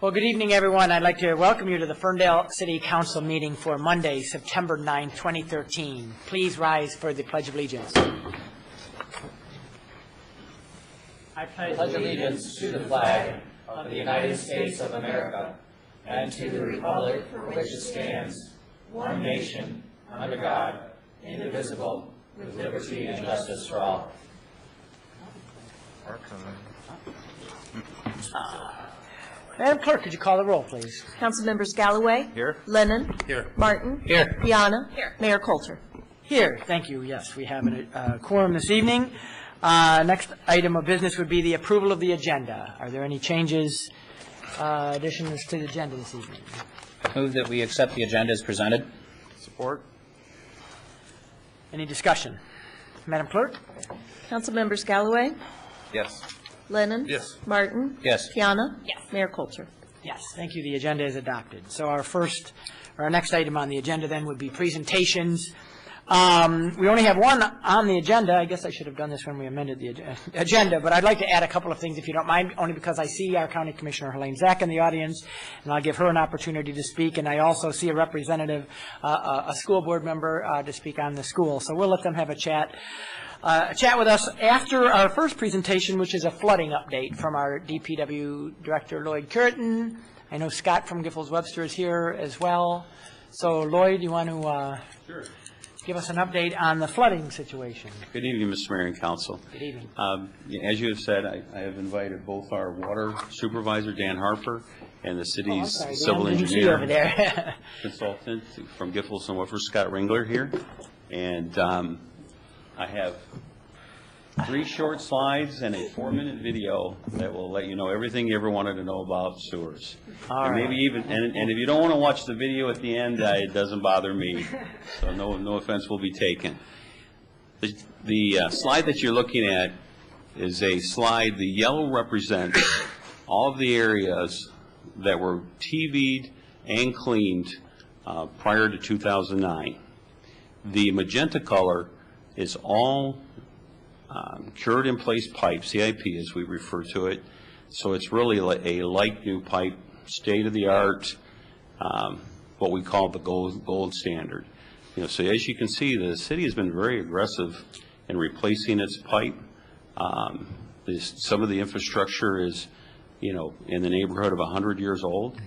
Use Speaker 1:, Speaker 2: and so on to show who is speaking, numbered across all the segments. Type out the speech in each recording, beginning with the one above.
Speaker 1: Well, good evening, everyone. I'd like to welcome you to the Ferndale City Council meeting for Monday, September 9, 2013. Please rise for the Pledge of Allegiance.
Speaker 2: I pledge allegiance to the flag of the United States of America and to the republic for which it stands, one nation, under God, indivisible, with liberty and justice for all.
Speaker 1: Madam Clerk, could you call the roll, please?
Speaker 3: Council members Galloway.
Speaker 4: Here.
Speaker 3: Lennon.
Speaker 4: Here.
Speaker 3: Martin.
Speaker 4: Here.
Speaker 3: Piana. Here. Mayor Coulter.
Speaker 1: Here. Thank you. Yes, we have a quorum this evening. Next item of business would be the approval of the agenda. Are there any changes, additions to the agenda this evening?
Speaker 2: Move that we accept the agenda as presented.
Speaker 4: Support.
Speaker 1: Any discussion? Madam Clerk?
Speaker 3: Council members Galloway.
Speaker 4: Yes.
Speaker 3: Lennon.
Speaker 4: Yes.
Speaker 3: Martin.
Speaker 2: Yes.
Speaker 3: Piana. Yes. Mayor Coulter.
Speaker 1: Yes, thank you. The agenda is adopted. So our next item on the agenda then would be presentations. We only have one on the agenda. I guess I should have done this when we amended the agenda, but I'd like to add a couple of things, if you don't mind, only because I see our County Commissioner Helene Zach in the audience, and I'll give her an opportunity to speak, and I also see a representative, a school board member, to speak on the school. So we'll let them have a chat with us after our first presentation, which is a flooding update from our DPW Director, Lloyd Curtin. I know Scott from Giffords-Webster is here as well. So, Lloyd, you want to
Speaker 5: Sure.
Speaker 1: give us an update on the flooding situation?
Speaker 5: Good evening, Mr. Mayor and Council.
Speaker 1: Good evening.
Speaker 5: As you have said, I have invited both our water supervisor, Dan Harper, and the city's civil engineer
Speaker 1: over there.
Speaker 5: consultant from Giffords and Webster, Scott Ringler, here. And I have 3 short slides and a 4-minute video that will let you know everything you ever wanted to know about sewers.
Speaker 1: All right.
Speaker 5: Maybe even, and if you don't want to watch the video at the end, it doesn't bother me. So no offense will be taken. The slide that you're looking at is a slide. The yellow represents all of the areas that were TV'd and cleaned prior to 2009. The magenta color is all cured in place pipe, CIP as we refer to it. So it's really a like new pipe, state of the art, what we call the gold standard. So as you can see, the city has been very aggressive in replacing its pipe. Some of the infrastructure is, in the neighborhood of 100 years old.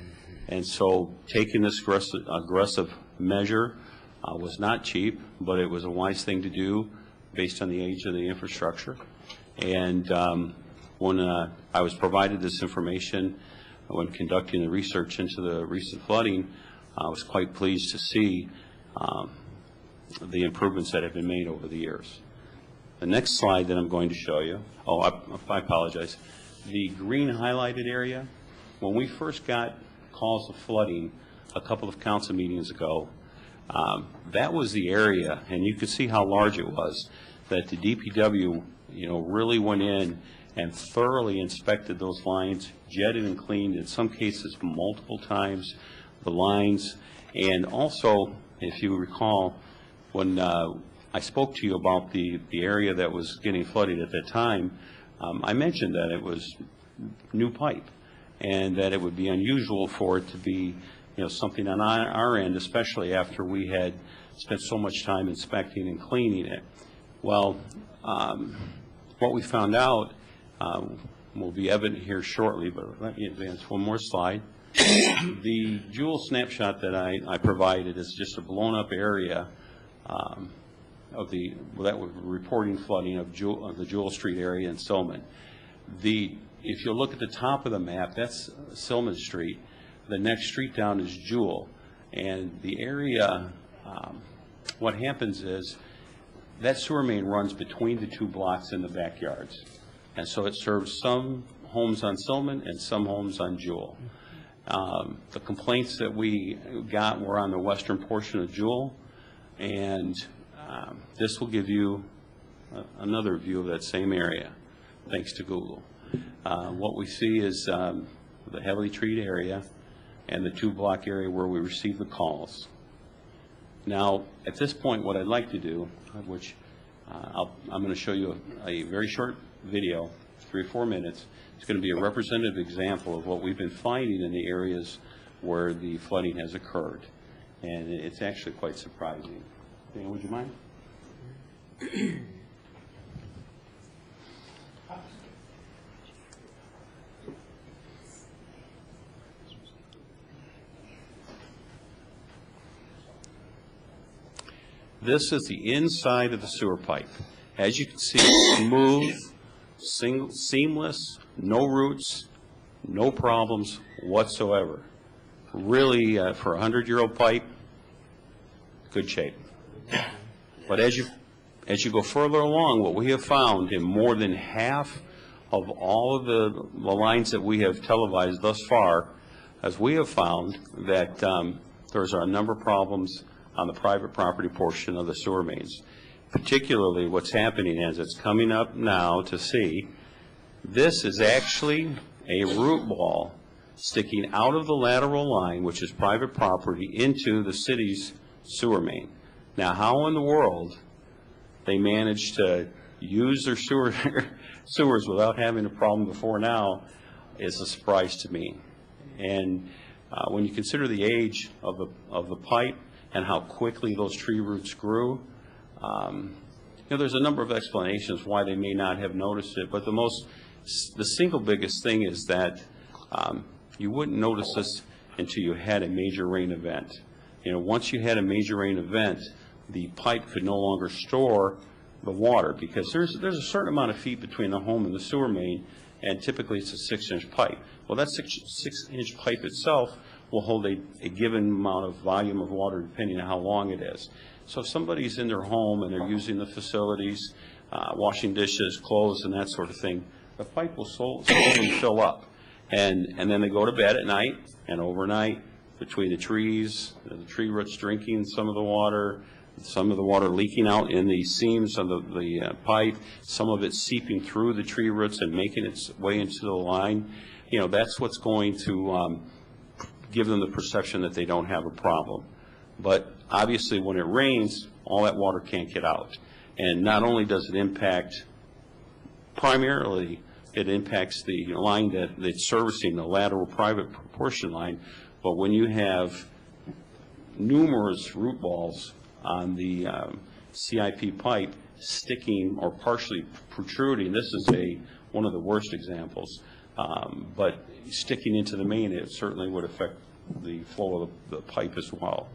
Speaker 5: And so taking this aggressive measure was not cheap, but it was a wise thing to do based on the age of the infrastructure. And when I was provided this information when conducting the research into the recent flooding, I was quite pleased to see the improvements that have been made over the years. The next slide that I'm going to show you, I apologize. The green highlighted area, when we first got calls of flooding a couple of council meetings ago, that was the area, and you could see how large it was, that the DPW, really went in and thoroughly inspected those lines, jetted and cleaned, in some cases multiple times, the lines. And also, if you recall, when I spoke to you about the area that was getting flooded at that time, I mentioned that it was new pipe and that it would be unusual for it to be something on our end, especially after we had spent so much time inspecting and cleaning it. Well, what we found out will be evident here shortly, but let me advance one more slide. The Jewel snapshot that I provided is just a blown up area that was reporting flooding of the Jewel Street area in Silman. If you look at the top of the map, that's Silman Street. The next street down is Jewel, and the area, what happens is that sewer main runs between the 2 blocks in the backyards, and so it serves some homes on Silman and some homes on Jewel. The complaints that we got were on the western portion of Jewel, and this will give you another view of that same area, thanks to Google. What we see is the heavily treated area and the 2-block area where we receive the calls. Now, at this point, what I'd like to do, which I'm going to show you a very short video 3 or 4 minutes. It's going to be a representative example of what we've been finding in the areas where the flooding has occurred. And it's actually quite surprising. Dan, would you mind? This is the inside of the sewer pipe. As you can see, smooth, seamless, no roots, no problems whatsoever. Really, for a 100-year-old pipe, good shape. But as you go further along, what we have found in more than half of all of the lines that we have televised thus far, as we have found that there's a number of problems on the private property portion of the sewer mains. Particularly what's happening as it's coming up now to see, this is actually a root ball sticking out of the lateral line, which is private property, into the city's sewer main. Now, how in the world they managed to use their sewers without having a problem before now is a surprise to me. And when you consider the age of the pipe and how quickly those tree roots grew, there's a number of explanations why they may not have noticed it, but the single biggest thing is that you wouldn't notice this until you had a major rain event. Once you had a major rain event, the pipe could no longer store the water because there's a certain amount of feet between the home and the sewer main, and typically it's a 6-inch pipe. Well, that 6-inch pipe itself will hold a given amount of volume of water depending on how long it is. So if somebody's in their home and they're using the facilities, washing dishes, clothes, and that sort of thing, the pipe will slowly fill up. And then they go to bed at night, and overnight, between the trees, the tree roots drinking some of the water leaking out in the seams of the pipe, some of it seeping through the tree roots and making its way into the line, that's what's going to give them the perception that they don't have a problem. But obviously when it rains, all that water can't get out. And not only does it impact, primarily, it impacts the line that's servicing the lateral private portion line, but when you have numerous root balls on the CIP pipe sticking or partially protruding, this is one of the worst examples, but sticking into the main, it certainly would affect the flow of the pipe as well.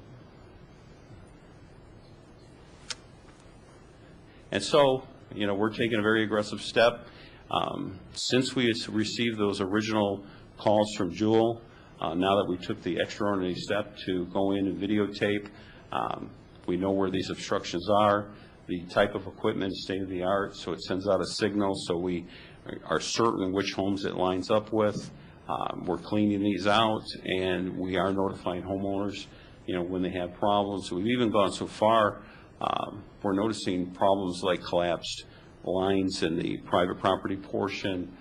Speaker 5: And so, we're taking a very aggressive step. Since we received those original calls from Jewel, now that we took the extraordinary step to go in and videotape, we know where these obstructions are. The type of equipment is state-of-the-art, so it sends out a signal, so we are certain which homes it lines up with. We're cleaning these out, and we are notifying homeowners, when they have problems. We've even gone so far, we're noticing problems like collapsed lines in the private property portion,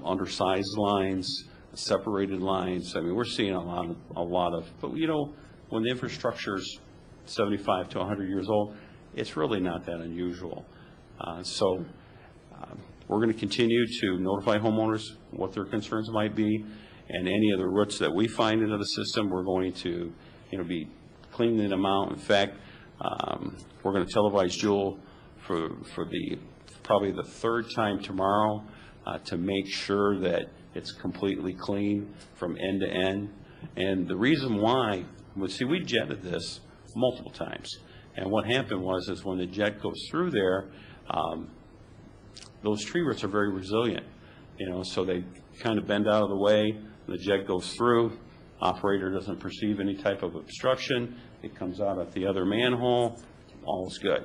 Speaker 5: undersized lines, separated lines. I mean, we're seeing a lot of, but when the infrastructure's 75 to 100 years old, it's really not that unusual. So we're going to continue to notify homeowners what their concerns might be, and any of the roots that we find into the system, we're going to be cleaning them out. In fact, we're going to televise Jewel for probably the 3rd time tomorrow to make sure that it's completely clean from end to end. And the reason why, we jetted this multiple times. And what happened is when the jet goes through there, those tree roots are very resilient, so they kind of bend out of the way, the jet goes through, operator doesn't perceive any type of obstruction, it comes out at the other manhole, all is good.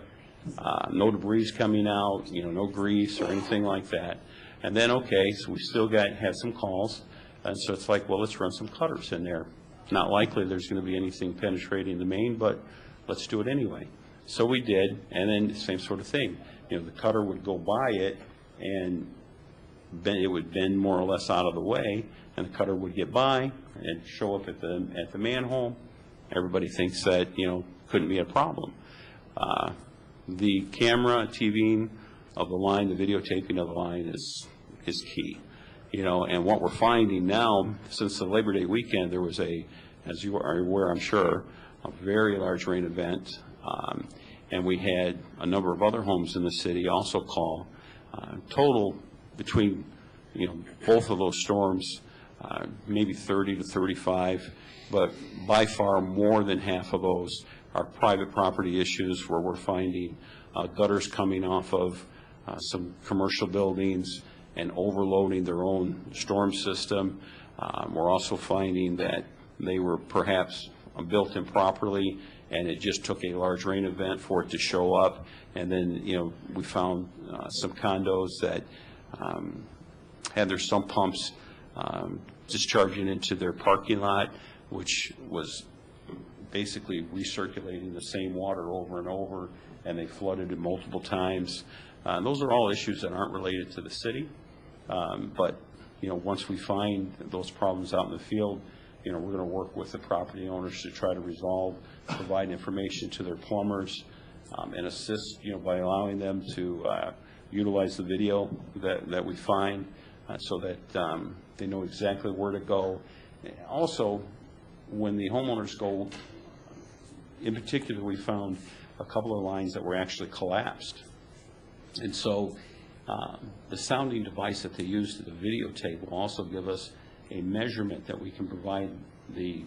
Speaker 5: No debris coming out, no grease or anything like that. And then, so we still have some calls, and so it's like, well, let's run some cutters in there. Not likely there's going to be anything penetrating the main, but let's do it anyway. So we did, and then the same sort of thing. The cutter would go by it, and it would bend more or less out of the way, and the cutter would get by and show up at the manhole. Everybody thinks that, couldn't be a problem. The camera, TVing of the line, the videotaping of the line is is key. And what we're finding now, since the Labor Day weekend, there was as you are aware, I'm sure, a very large rain event, and we had a number of other homes in the city also call. Total between, both of those storms, maybe 30 to 35, but by far more than half of those are private property issues where we're finding gutters coming off of some commercial buildings and overloading their own storm system. We're also finding that they were perhaps built improperly, and it just took a large rain event for it to show up. And then, we found some condos that had their sump pumps discharging into their parking lot, which was basically recirculating the same water over and over, and they flooded it multiple times. Those are all issues that aren't related to the city. But, once we find those problems out in the field, we're going to work with the property owners to try to resolve, provide information to their plumbers, and assist, by allowing them to utilize the video that we find so that they know exactly where to go. Also, when the homeowners go, in particular, we found a couple of lines that were actually collapsed. And so the sounding device that they use to the videotape will also give us a measurement that we can provide the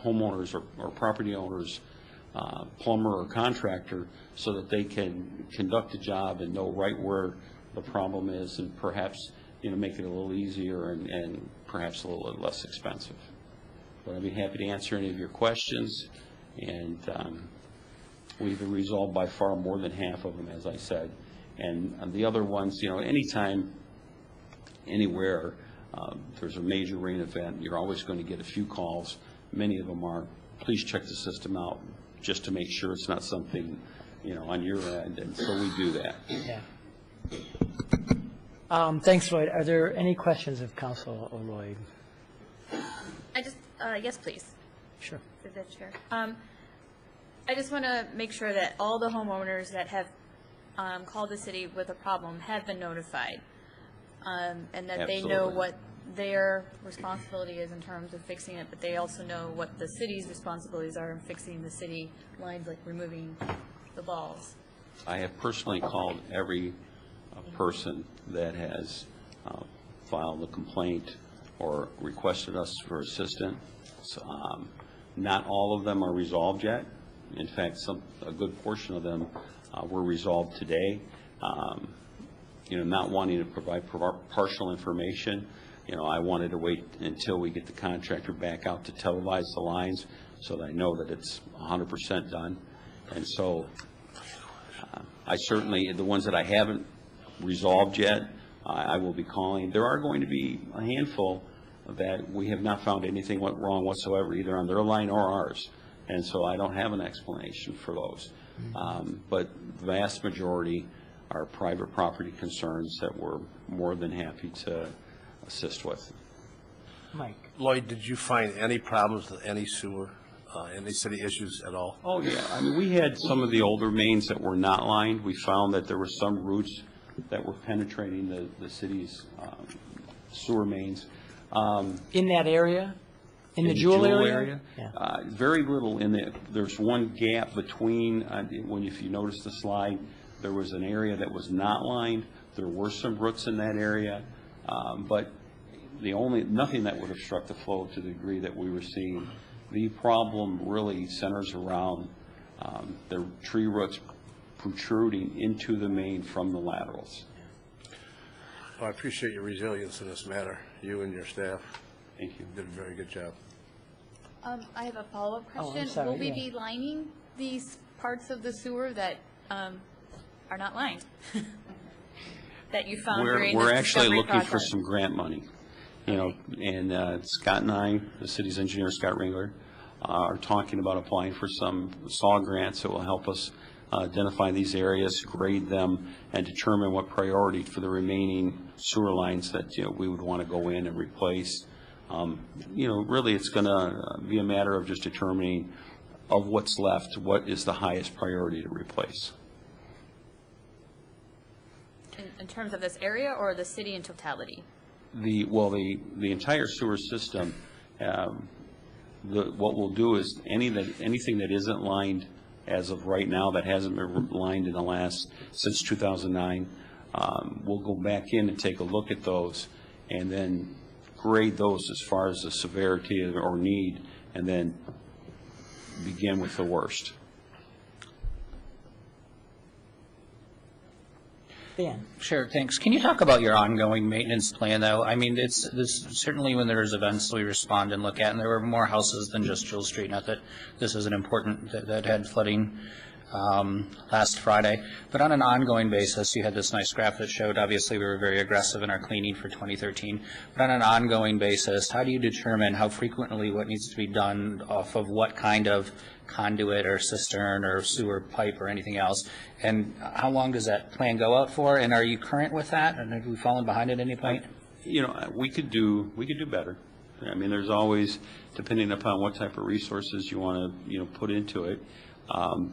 Speaker 5: homeowners or property owners, plumber or contractor, so that they can conduct a job and know right where the problem is, and perhaps make it a little easier and perhaps a little less expensive. But I'd be happy to answer any of your questions, and we've resolved by far more than half of them, as I said. And the other ones, anytime, anywhere, there's a major rain event, you're always going to get a few calls. Many of them are, please check the system out, just to make sure it's not something, on your end, and so we do that.
Speaker 1: Yeah. Thanks, Lloyd. Are there any questions of Council Lloyd?
Speaker 4: Yes, please.
Speaker 1: Sure.
Speaker 4: Through the chair. I just want to make sure that all the homeowners that have called the city with a problem have been notified, and that they know
Speaker 5: Absolutely.
Speaker 4: what their responsibility is in terms of fixing it, but they also know what the city's responsibilities are in fixing the city lines, like removing the balls.
Speaker 5: I have personally called every person that has filed a complaint or requested us for assistance. Not all of them are resolved yet. In fact, a good portion of them were resolved today. Not wanting to provide partial information, I wanted to wait until we get the contractor back out to televise the lines so that I know that it's 100% done. And so I certainly, the ones that I haven't resolved yet, I will be calling. There are going to be a handful that we have not found anything went wrong whatsoever, either on their line or ours. And so I don't have an explanation for those. But the vast majority are private property concerns that we're more than happy to assist with.
Speaker 1: Mike?
Speaker 6: Lloyd, did you find any problems with any sewer, any city issues at all?
Speaker 5: Oh, yeah. I mean, we had some of the older mains that were not lined. We found that there were some roots that were penetrating the city's sewer mains.
Speaker 1: In that area? In the Jewel area?
Speaker 5: Yeah. Very little in the, there's one gap between, if you notice the slide, there was an area that was not lined. There were some roots in that area, but nothing that would obstruct the flow to the degree that we were seeing. The problem really centers around the tree roots protruding into the main from the laterals.
Speaker 6: Well, I appreciate your resilience in this matter, you and your staff.
Speaker 5: Thank you.
Speaker 6: Did a very good job.
Speaker 4: I have a follow-up
Speaker 1: Oh, I'm
Speaker 4: question.
Speaker 1: sorry,
Speaker 4: Will we
Speaker 1: yeah.
Speaker 4: be lining these parts of the sewer that are not lined? That you found during
Speaker 5: We're
Speaker 4: this
Speaker 5: actually
Speaker 4: discovery
Speaker 5: looking for
Speaker 4: process?
Speaker 5: some grant money, and Scott and I, the city's engineer, Scott Ringler, are talking about applying for some SAW grants that will help us identify these areas, grade them, and determine what priority for the remaining sewer lines that, we would want to go in and replace. Really it's going to be a matter of just determining of what's left, what is the highest priority to replace.
Speaker 4: in terms of this area or the city in totality?
Speaker 5: The entire sewer system, what we'll do is anything that isn't lined as of right now, that hasn't been lined in the since 2009, we'll go back in and take a look at those and then grade those as far as the severity or need, and then begin with the worst.
Speaker 1: Dan?
Speaker 7: Sure, thanks. Can you talk about your ongoing maintenance plan, though? I mean, this certainly when there's events we respond and look at, and there were more houses than just Jewel Street. Not that this isn't important that had flooding last Friday, but on an ongoing basis, you had this nice graph that showed. Obviously, we were very aggressive in our cleaning for 2013. But on an ongoing basis, how do you determine how frequently what needs to be done off of what kind of conduit or cistern or sewer pipe or anything else, and how long does that plan go out for, and are you current with that, and have we fallen behind at any point?
Speaker 5: We could do better. I mean, there's always, depending upon what type of resources you want to put into it,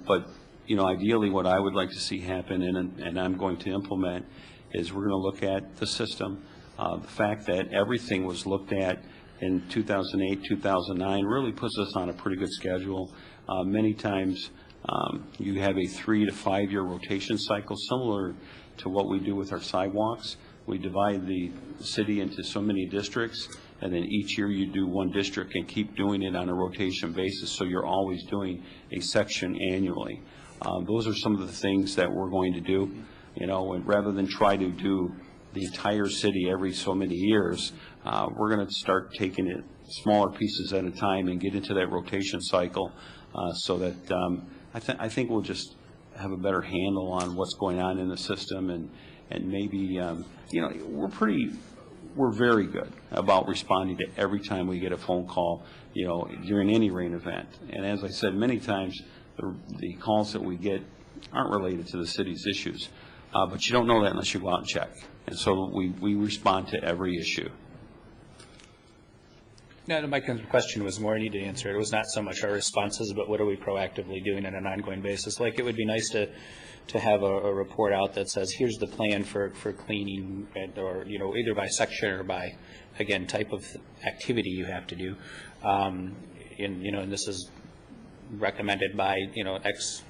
Speaker 5: but ideally what I would like to see happen, and I'm going to implement, is we're going to look at the system. The fact that everything was looked at in 2008, 2009 really puts us on a pretty good schedule. Many times you have a 3 to 5 year rotation cycle, similar to what we do with our sidewalks. We divide the city into so many districts, and then each year you do one district and keep doing it on a rotation basis, so you're always doing a section annually. Those are some of the things that we're going to do, and rather than try to do the entire city every so many years, we're going to start taking it smaller pieces at a time and get into that rotation cycle, so that I think we'll just have a better handle on what's going on in the system, and maybe we're very good about responding to every time we get a phone call, during any rain event. And as I said many times, the calls that we get aren't related to the city's issues, but you don't know that unless you go out and check. And so we respond to every issue.
Speaker 7: No, my question was more, I need to answer it. It was not so much our responses, but what are we proactively doing on an ongoing basis? Like, it would be nice to have a report out that says, here's the plan for cleaning, or, either by section or by, again, type of activity you have to do. And this is recommended by, X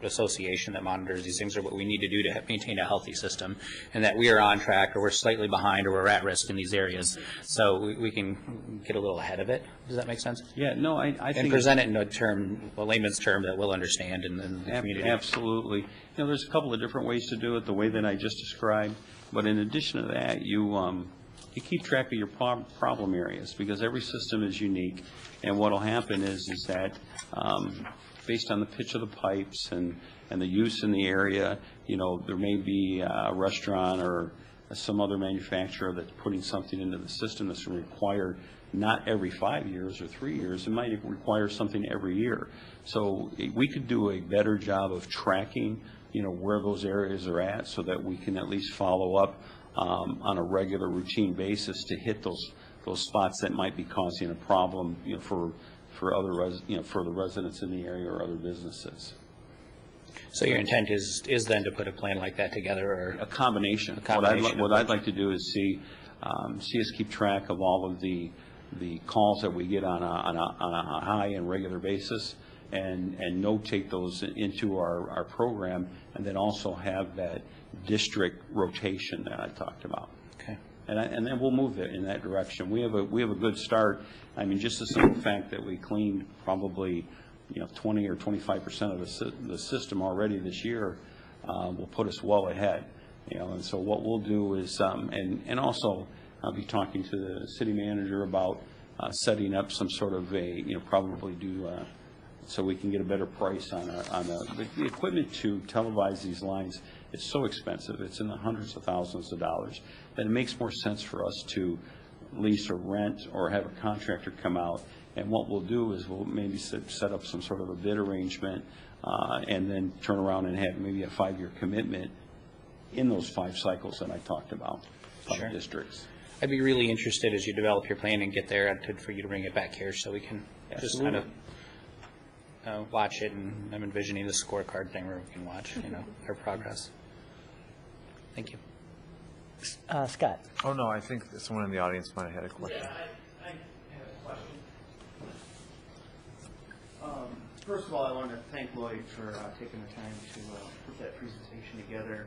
Speaker 7: association that monitors these things, are what we need to do to maintain a healthy system, and that we are on track, or we're slightly behind, or we're at risk in these areas, so we can get a little ahead of it. Does that make sense?
Speaker 5: Yeah, no, I think...
Speaker 7: And present it in a layman's term that we'll understand in the community.
Speaker 5: Absolutely. There's a couple of different ways to do it, the way that I just described, but in addition to that, you keep track of your problem areas, because every system is unique, and what will happen is that based on the pitch of the pipes and the use in the area, there may be a restaurant or some other manufacturer that's putting something into the system that's required not every 5 years or 3 years. It might require something every year. So we could do a better job of tracking, where those areas are at, so that we can at least follow up on a regular routine basis to hit those spots that might be causing a problem, for the residents in the area or other businesses.
Speaker 7: So your intent is then to put a plan like that together, or
Speaker 5: a combination? What I'd like to do is see us keep track of all of the calls that we get on a high and regular basis, and notate those into our program, and then also have that district rotation that I talked about.
Speaker 7: Okay.
Speaker 5: And then we'll move it in that direction. We have a good start. I mean, just the simple fact that we cleaned probably 20 or 25% of the system already this year will put us well ahead. And so what we'll do is, and also I'll be talking to the city manager about setting up some sort of probably do so we can get a better price on the equipment to televise these lines. It's so expensive. It's in the hundreds of thousands of dollars that it makes more sense for us to lease or rent or have a contractor come out. And what we'll do is we'll maybe set up some sort of a bid arrangement, and then turn around and have maybe a 5-year commitment in those 5 cycles that I talked about, 5 districts.
Speaker 7: I'd be really interested as you develop your plan and get there for you to bring it back here so we can just kind of watch it. And I'm envisioning the scorecard thing where we can watch, our progress. Thank you.
Speaker 1: Scott?
Speaker 8: Oh, no, I think someone in the audience might have had a question.
Speaker 9: I have a question. First of all, I wanted to thank Lloyd for taking the time to put that presentation together.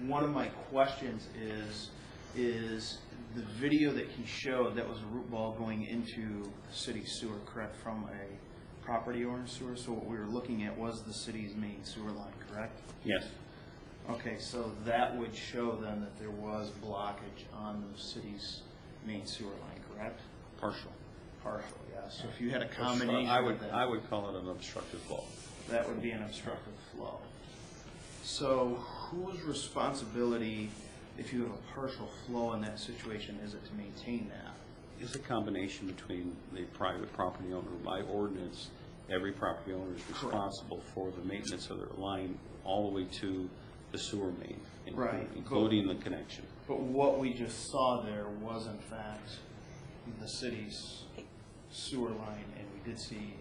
Speaker 9: One of my questions is the video that he showed, that was a root ball going into the city sewer, correct, from a property owner sewer? So what we were looking at was the city's main sewer line, correct?
Speaker 5: Yes.
Speaker 9: Okay, so that would show then that there was blockage on the city's main sewer line, correct?
Speaker 5: Partial.
Speaker 9: Partial, yeah. So if you had a combination
Speaker 5: I
Speaker 9: of that,
Speaker 5: would call it an obstructive flow.
Speaker 9: that would be an obstructive flow. So whose responsibility, if you have a partial flow in that situation, is it to maintain that?
Speaker 5: It's a combination between the private property owner. By ordinance, every property owner is responsible for the maintenance of their line all the way to the sewer main,
Speaker 9: Right.
Speaker 5: including the connection.
Speaker 9: But what we just saw there was in fact the city's sewer line, and we did see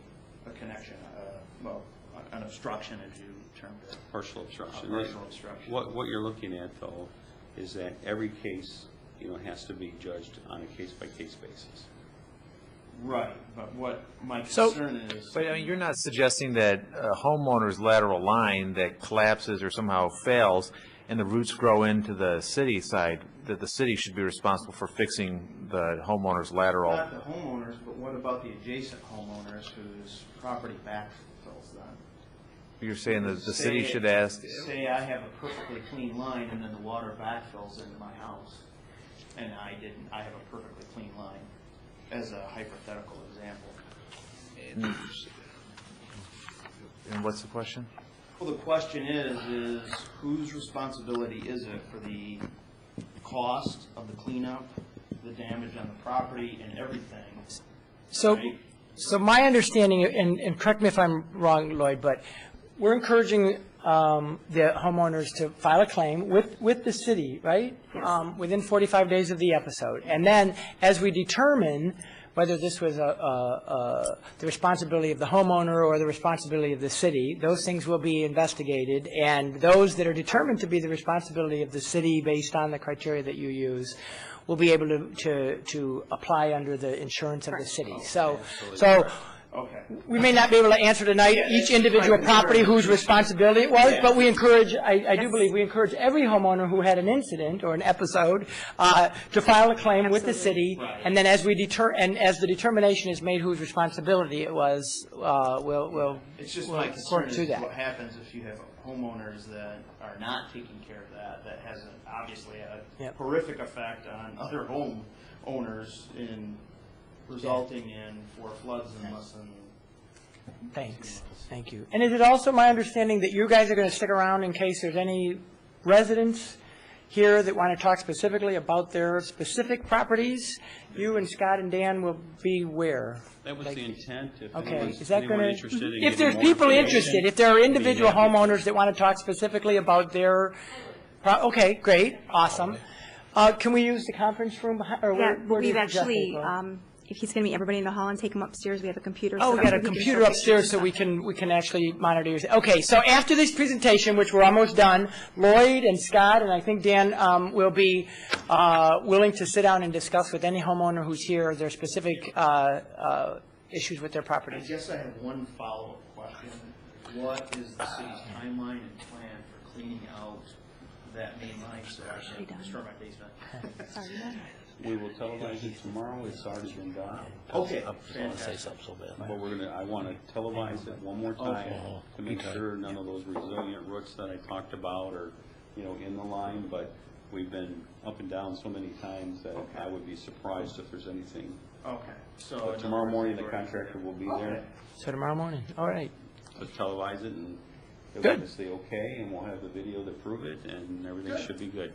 Speaker 9: a connection, an obstruction, as you termed it.
Speaker 5: Partial obstruction.
Speaker 9: Partial obstruction.
Speaker 5: What you're looking at, though, is that every case, has to be judged on a case-by-case basis.
Speaker 9: Right, but what my
Speaker 1: So-
Speaker 9: concern is,
Speaker 8: But I mean, you're not suggesting that a homeowner's lateral line that collapses or somehow fails and the roots grow into the city side, that the city should be responsible for fixing the homeowner's lateral?
Speaker 9: not the homeowners, but what about the adjacent homeowners whose property backfills them?
Speaker 8: You're saying that the city
Speaker 9: Say-
Speaker 8: should ask,
Speaker 9: Say I have a perfectly clean line and then the water backfills into my house, and I have a perfectly clean line, as a hypothetical example.
Speaker 8: and what's the question?
Speaker 9: Well, the question is whose responsibility is it for the cost of the cleanup, the damage on the property, and everything?
Speaker 1: So,
Speaker 9: Right.
Speaker 1: so my understanding, and correct me if I'm wrong, Lloyd, but we're encouraging the homeowners to file a claim with the city, right? Within 45 days of the episode. And then, as we determine whether this was the responsibility of the homeowner or the responsibility of the city, those things will be investigated. And those that are determined to be the responsibility of the city based on the criteria that you use will be able to apply under the insurance of the city. So
Speaker 9: Okay.
Speaker 1: we may not be able to answer tonight each individual property whose responsibility it was, but we encourage, I do believe we encourage every homeowner who had an incident or an episode to file a claim with the city, and then as the determination is made whose responsibility it was, we'll
Speaker 9: It's just
Speaker 1: we'll
Speaker 9: my concern
Speaker 1: work through
Speaker 9: is
Speaker 1: that.
Speaker 9: what happens if you have homeowners that are not taking care of that has obviously a
Speaker 1: Yep.
Speaker 9: horrific effect on other homeowners resulting in 4 floods in less than
Speaker 1: Thanks, thank you. And is it also my understanding that you guys are going to stick around in case there's any residents here that want to talk specifically about their specific properties? You and Scott and Dan will be where?
Speaker 5: That was the intent. If
Speaker 1: Okay,
Speaker 5: anyone's-
Speaker 1: is that
Speaker 5: anyone
Speaker 1: going
Speaker 5: interested in
Speaker 1: to, if
Speaker 5: getting
Speaker 1: there's
Speaker 5: more
Speaker 1: people
Speaker 5: information,
Speaker 1: interested, if there are individual
Speaker 5: happy to.
Speaker 1: homeowners that want to talk specifically about their, okay, great, awesome. Can we use the conference room, or
Speaker 10: Yeah,
Speaker 1: where do you
Speaker 10: we've
Speaker 1: suggest we
Speaker 10: actually,
Speaker 1: go?
Speaker 10: if he's going to meet everybody in the hall and take them upstairs, we have a computer.
Speaker 1: Oh,
Speaker 10: set
Speaker 1: we got
Speaker 10: up
Speaker 1: a
Speaker 10: so he can
Speaker 1: computer
Speaker 10: show
Speaker 1: upstairs
Speaker 10: pictures
Speaker 1: so
Speaker 10: and
Speaker 1: we can actually monitor your, okay, so after this presentation, which we're almost done, Lloyd and Scott, and I think Dan, will be willing to sit down and discuss with any homeowner who's here their specific issues with their
Speaker 9: I
Speaker 1: properties.
Speaker 9: guess I have one follow-up question. What is the city's timeline and plan for cleaning out that main line so I can destroy my basement?
Speaker 10: stuff. Sorry, no.
Speaker 5: We will televise it tomorrow. It's already been done.
Speaker 9: Okay,
Speaker 7: Say
Speaker 9: fantastic.
Speaker 7: something so bad.
Speaker 5: But I want to televise it one more time to make sure none of those resilient roots that I talked about are, in the line. But we've been up and down so many times that I would be surprised if there's anything.
Speaker 9: Okay, so.
Speaker 5: But tomorrow morning, the contractor will be there
Speaker 1: So tomorrow morning, all right.
Speaker 5: to televise it, and he'll
Speaker 1: Good.
Speaker 5: give us the okay, and we'll have the video to prove it, and everything should be good.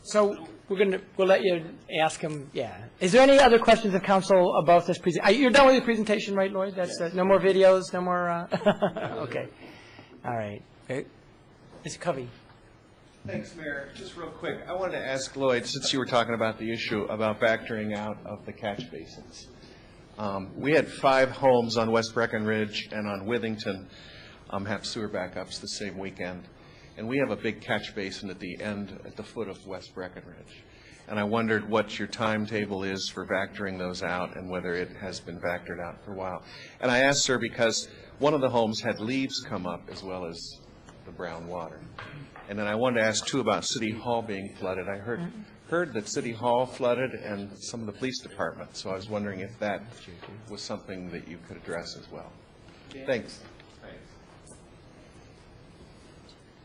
Speaker 1: So we'll let you ask him, yeah. Is there any other questions of council about this you're done with your presentation, right, Lloyd? That's, no more videos, no more, okay. All right. Mr. Covey.
Speaker 11: Thanks, Mayor. Just real quick, I wanted to ask Lloyd, since you were talking about the issue about factoring out of the catch basins. We had 5 homes on West Breckenridge and on Withington have sewer backups the same weekend. and we have a big catch basin at the end, at the foot of West Breckenridge. And I wondered what your timetable is for vectoring those out and whether it has been vectored out for a while. And I asked, sir, because one of the homes had leaves come up as well as the brown water. And then I wanted to ask, too, about City Hall being flooded. I heard that City Hall flooded and some of the police department, so I was wondering if that was something that you could address as well. Thanks.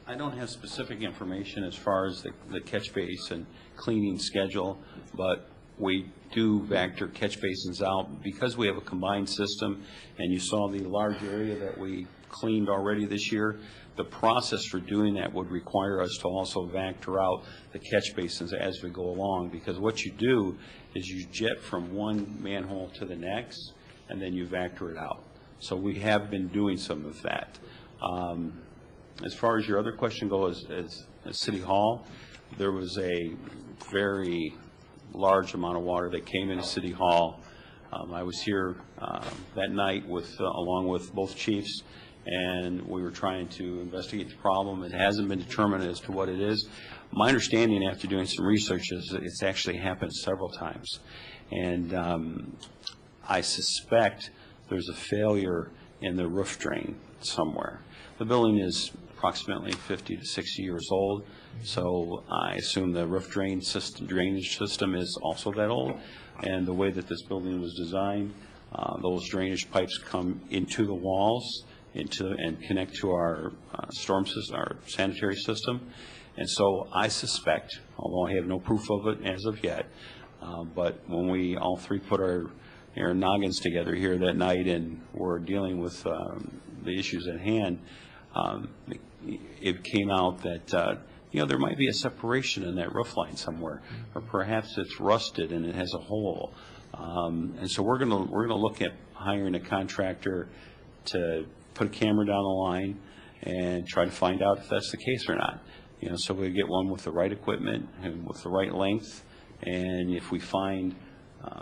Speaker 5: I don't have specific information as far as the catch basin cleaning schedule, but we do vector catch basins out because we have a combined system, and you saw the large area that we cleaned already this year. The process for doing that would require us to also vector out the catch basins as we go along, because what you do is you jet from one manhole to the next, and then you vector it out. So we have been doing some of that. As far as your other question goes, as City Hall, there was a very large amount of water that came into City Hall. I was here that night along with both chiefs, and we were trying to investigate the problem. It hasn't been determined as to what it is. My understanding after doing some research is that it's actually happened several times. And I suspect there's a failure in the roof drain somewhere. The building is approximately 50 to 60 years old, so I assume the roof drainage system is also that old. And the way that this building was designed, those drainage pipes come into the walls and connect to our storm system, our sanitary system. And so I suspect, although I have no proof of it as of yet, but when we all three put our noggins together here that night and were dealing with the issues at hand, it came out that there might be a separation in that roof line somewhere, or perhaps it's rusted and it has a hole. And so we're gonna look at hiring a contractor to put a camera down the line and try to find out if that's the case or not. So we get one with the right equipment and with the right length, and if we find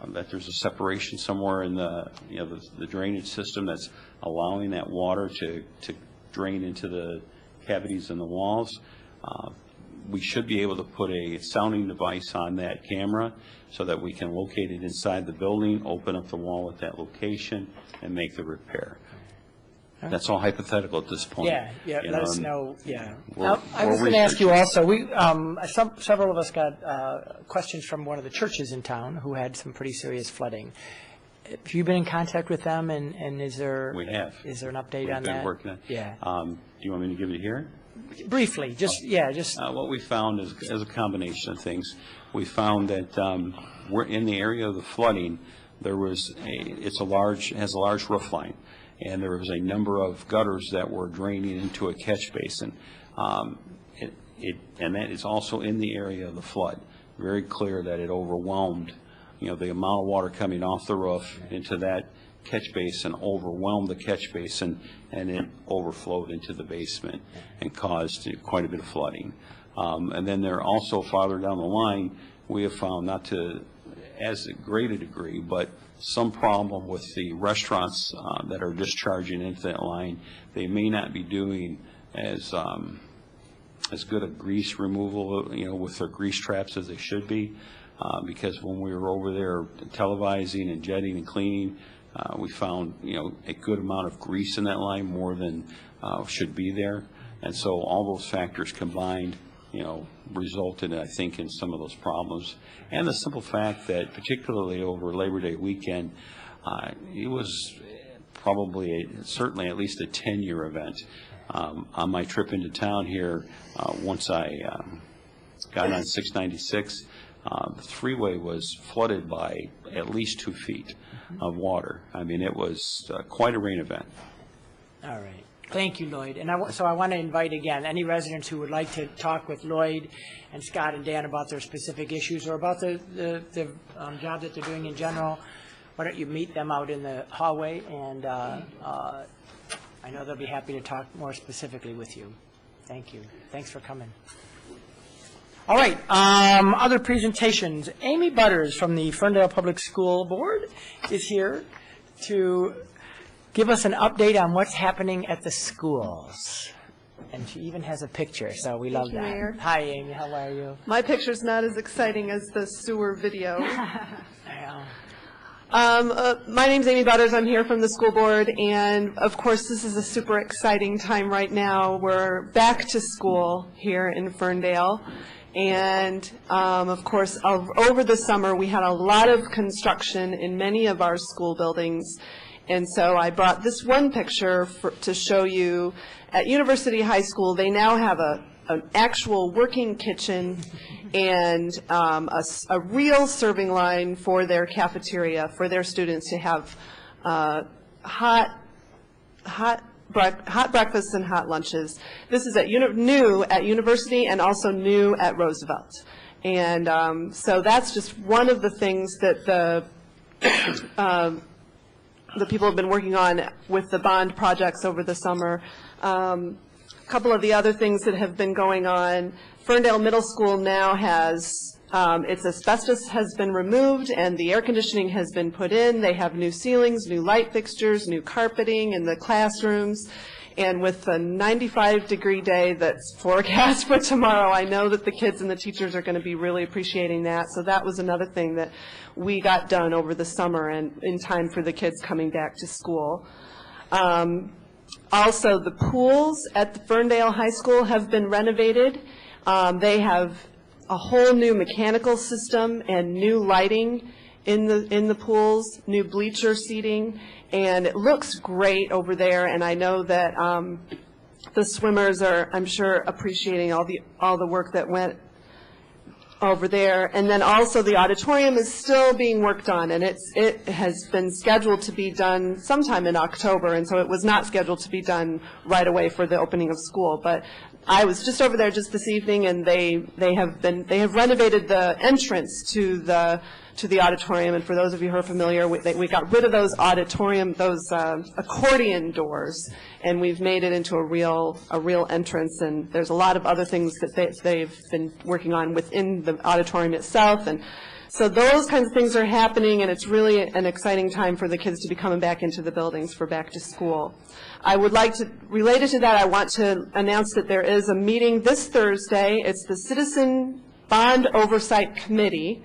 Speaker 5: that there's a separation somewhere in the drainage system that's allowing that water to drain into the cavities in the walls, we should be able to put a sounding device on that camera so that we can locate it inside the building, open up the wall at that location, and make the repair. That's all hypothetical at this point.
Speaker 1: Yeah, let us know, yeah. I was going to ask you also, several of us got questions from one of the churches in town who had some pretty serious flooding. Have you been in contact with them, and is there? We have. Is there an update on that? We've been working on it. Yeah. Do you want me to give it here? Briefly, just.
Speaker 5: What we found is a combination of things. We found that we're in the area of the flooding. There was has a large roof line, and there was a number of gutters that were draining into a catch basin. And that is also in the area of the flood. Very clear that it overwhelmed, the amount of water coming off the roof into that catch basin overwhelmed the catch basin, and it overflowed into the basement and caused quite a bit of flooding. And then there also, farther down the line, we have found, not to as great a degree, but some problem with the restaurants that are discharging into that line. They may not be doing as good a grease removal, with their grease traps as they should be, because when we were over there televising and jetting and cleaning, we found, a good amount of grease in that line, more than should be there. And so all those factors combined, resulted, I think, in some of those problems. And the simple fact that, particularly over Labor Day weekend, it was probably, certainly at least a 10-year event. On my trip into town here, once I got on 696, the freeway was flooded by at least 2 feet of water. I mean, it was quite a rain event.
Speaker 1: All right. Thank you, Lloyd. And so I want to invite again any residents who would like to talk with Lloyd and Scott and Dan about their specific issues or about the job that they're doing in general. Why don't you meet them out in the hallway, and I know they'll be happy to talk more specifically with you. Thank you. Thanks for coming. All right. Other presentations. Amy Butters from the Ferndale Public School Board is here to give us an update on what's happening at the schools. And she even has a picture, so we love
Speaker 12: you,
Speaker 1: that.
Speaker 12: Mayor.
Speaker 1: Hi, Amy, how are you?
Speaker 12: My picture's not as exciting as the sewer video.
Speaker 1: Yeah.
Speaker 12: My name's Amy Butters. I'm here from the school board, and of course, this is a super exciting time right now. We're back to school here in Ferndale, and of course, over the summer, we had a lot of construction in many of our school buildings, and so I brought this one picture to show you. At University High School, they now have an actual working kitchen and a real serving line for their cafeteria, for their students to have hot breakfasts and hot lunches. This is new at University and also new at Roosevelt. And so that's just one of the things that the people have been working on with the bond projects over the summer. A couple of the other things that have been going on, Ferndale Middle School now has, its asbestos has been removed and the air conditioning has been put in. They have new ceilings, new light fixtures, new carpeting in the classrooms. And with a 95-degree day that's forecast for tomorrow, I know that the kids and the teachers are going to be really appreciating that. So that was another thing that we got done over the summer and in time for the kids coming back to school. Also, the pools at the Ferndale High School have been renovated. They have a whole new mechanical system and new lighting in the pools, new bleacher seating, and it looks great over there. And I know that the swimmers are, I'm sure, appreciating all the work that went over there. And then also the auditorium is still being worked on, and it has been scheduled to be done sometime in October, and so it was not scheduled to be done right away for the opening of school. But I was just over there just this evening, and they have renovated the entrance to the auditorium. And for those of you who are familiar, we got rid of those accordion doors, and we've made it into a real entrance. And there's a lot of other things that they've been working on within the auditorium itself. And so those kinds of things are happening, and it's really an exciting time for the kids to be coming back into the buildings for back to school. I would like to, related to that, I want to announce that there is a meeting this Thursday. It's the Citizen Bond Oversight Committee.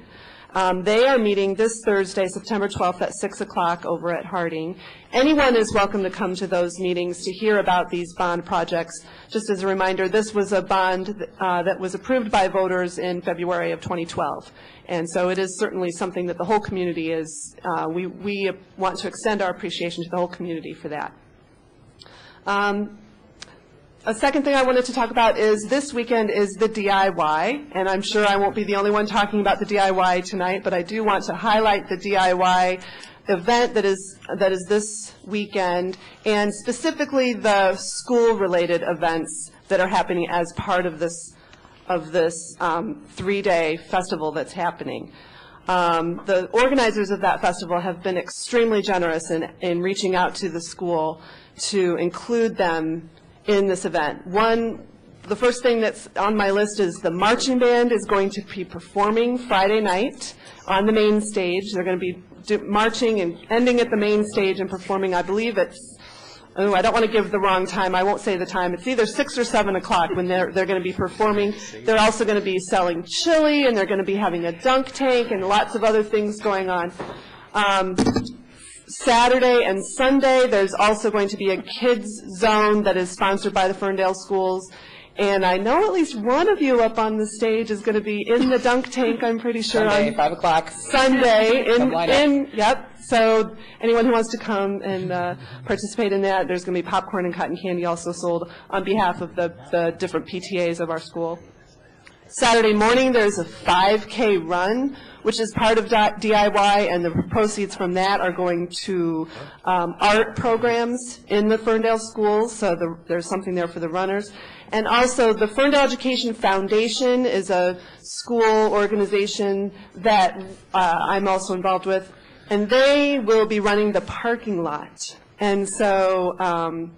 Speaker 12: They are meeting this Thursday, September 12th at 6 o'clock over at Harding. Anyone is welcome to come to those meetings to hear about these bond projects. Just as a reminder, this was a bond that was approved by voters in February of 2012. And so it is certainly something that the whole community is, we want to extend our appreciation to the whole community for that. A second thing I wanted to talk about is this weekend is the DIY, and I'm sure I won't be the only one talking about the DIY tonight, but I do want to highlight the DIY event that is this weekend, and specifically the school-related events that are happening as part of this 3-day festival that's happening. The organizers of that festival have been extremely generous in reaching out to the school to include them in this event. The first thing that's on my list is the marching band is going to be performing Friday night on the main stage. They're going to be marching and ending at the main stage and performing, I believe it's, I don't want to give the wrong time. I won't say the time. It's either 6 or 7 o'clock when they're going to be performing. They're also going to be selling chili, and they're going to be having a dunk tank and lots of other things going on. Saturday and Sunday, there's also going to be a kids zone that is sponsored by the Ferndale schools. And I know at least one of you up on the stage is going to be in the dunk tank, I'm pretty sure.
Speaker 1: Sunday, 5 o'clock.
Speaker 12: Sunday. Yep. So anyone who wants to come and participate in that, there's going to be popcorn and cotton candy also sold on behalf of the different PTAs of our school. Saturday morning, there's a 5K run, which is part of DIY, and the proceeds from that are going to art programs in the Ferndale schools, so there's something there for the runners. And also, the Ferndale Education Foundation is a school organization that I'm also involved with, and they will be running the parking lot. And so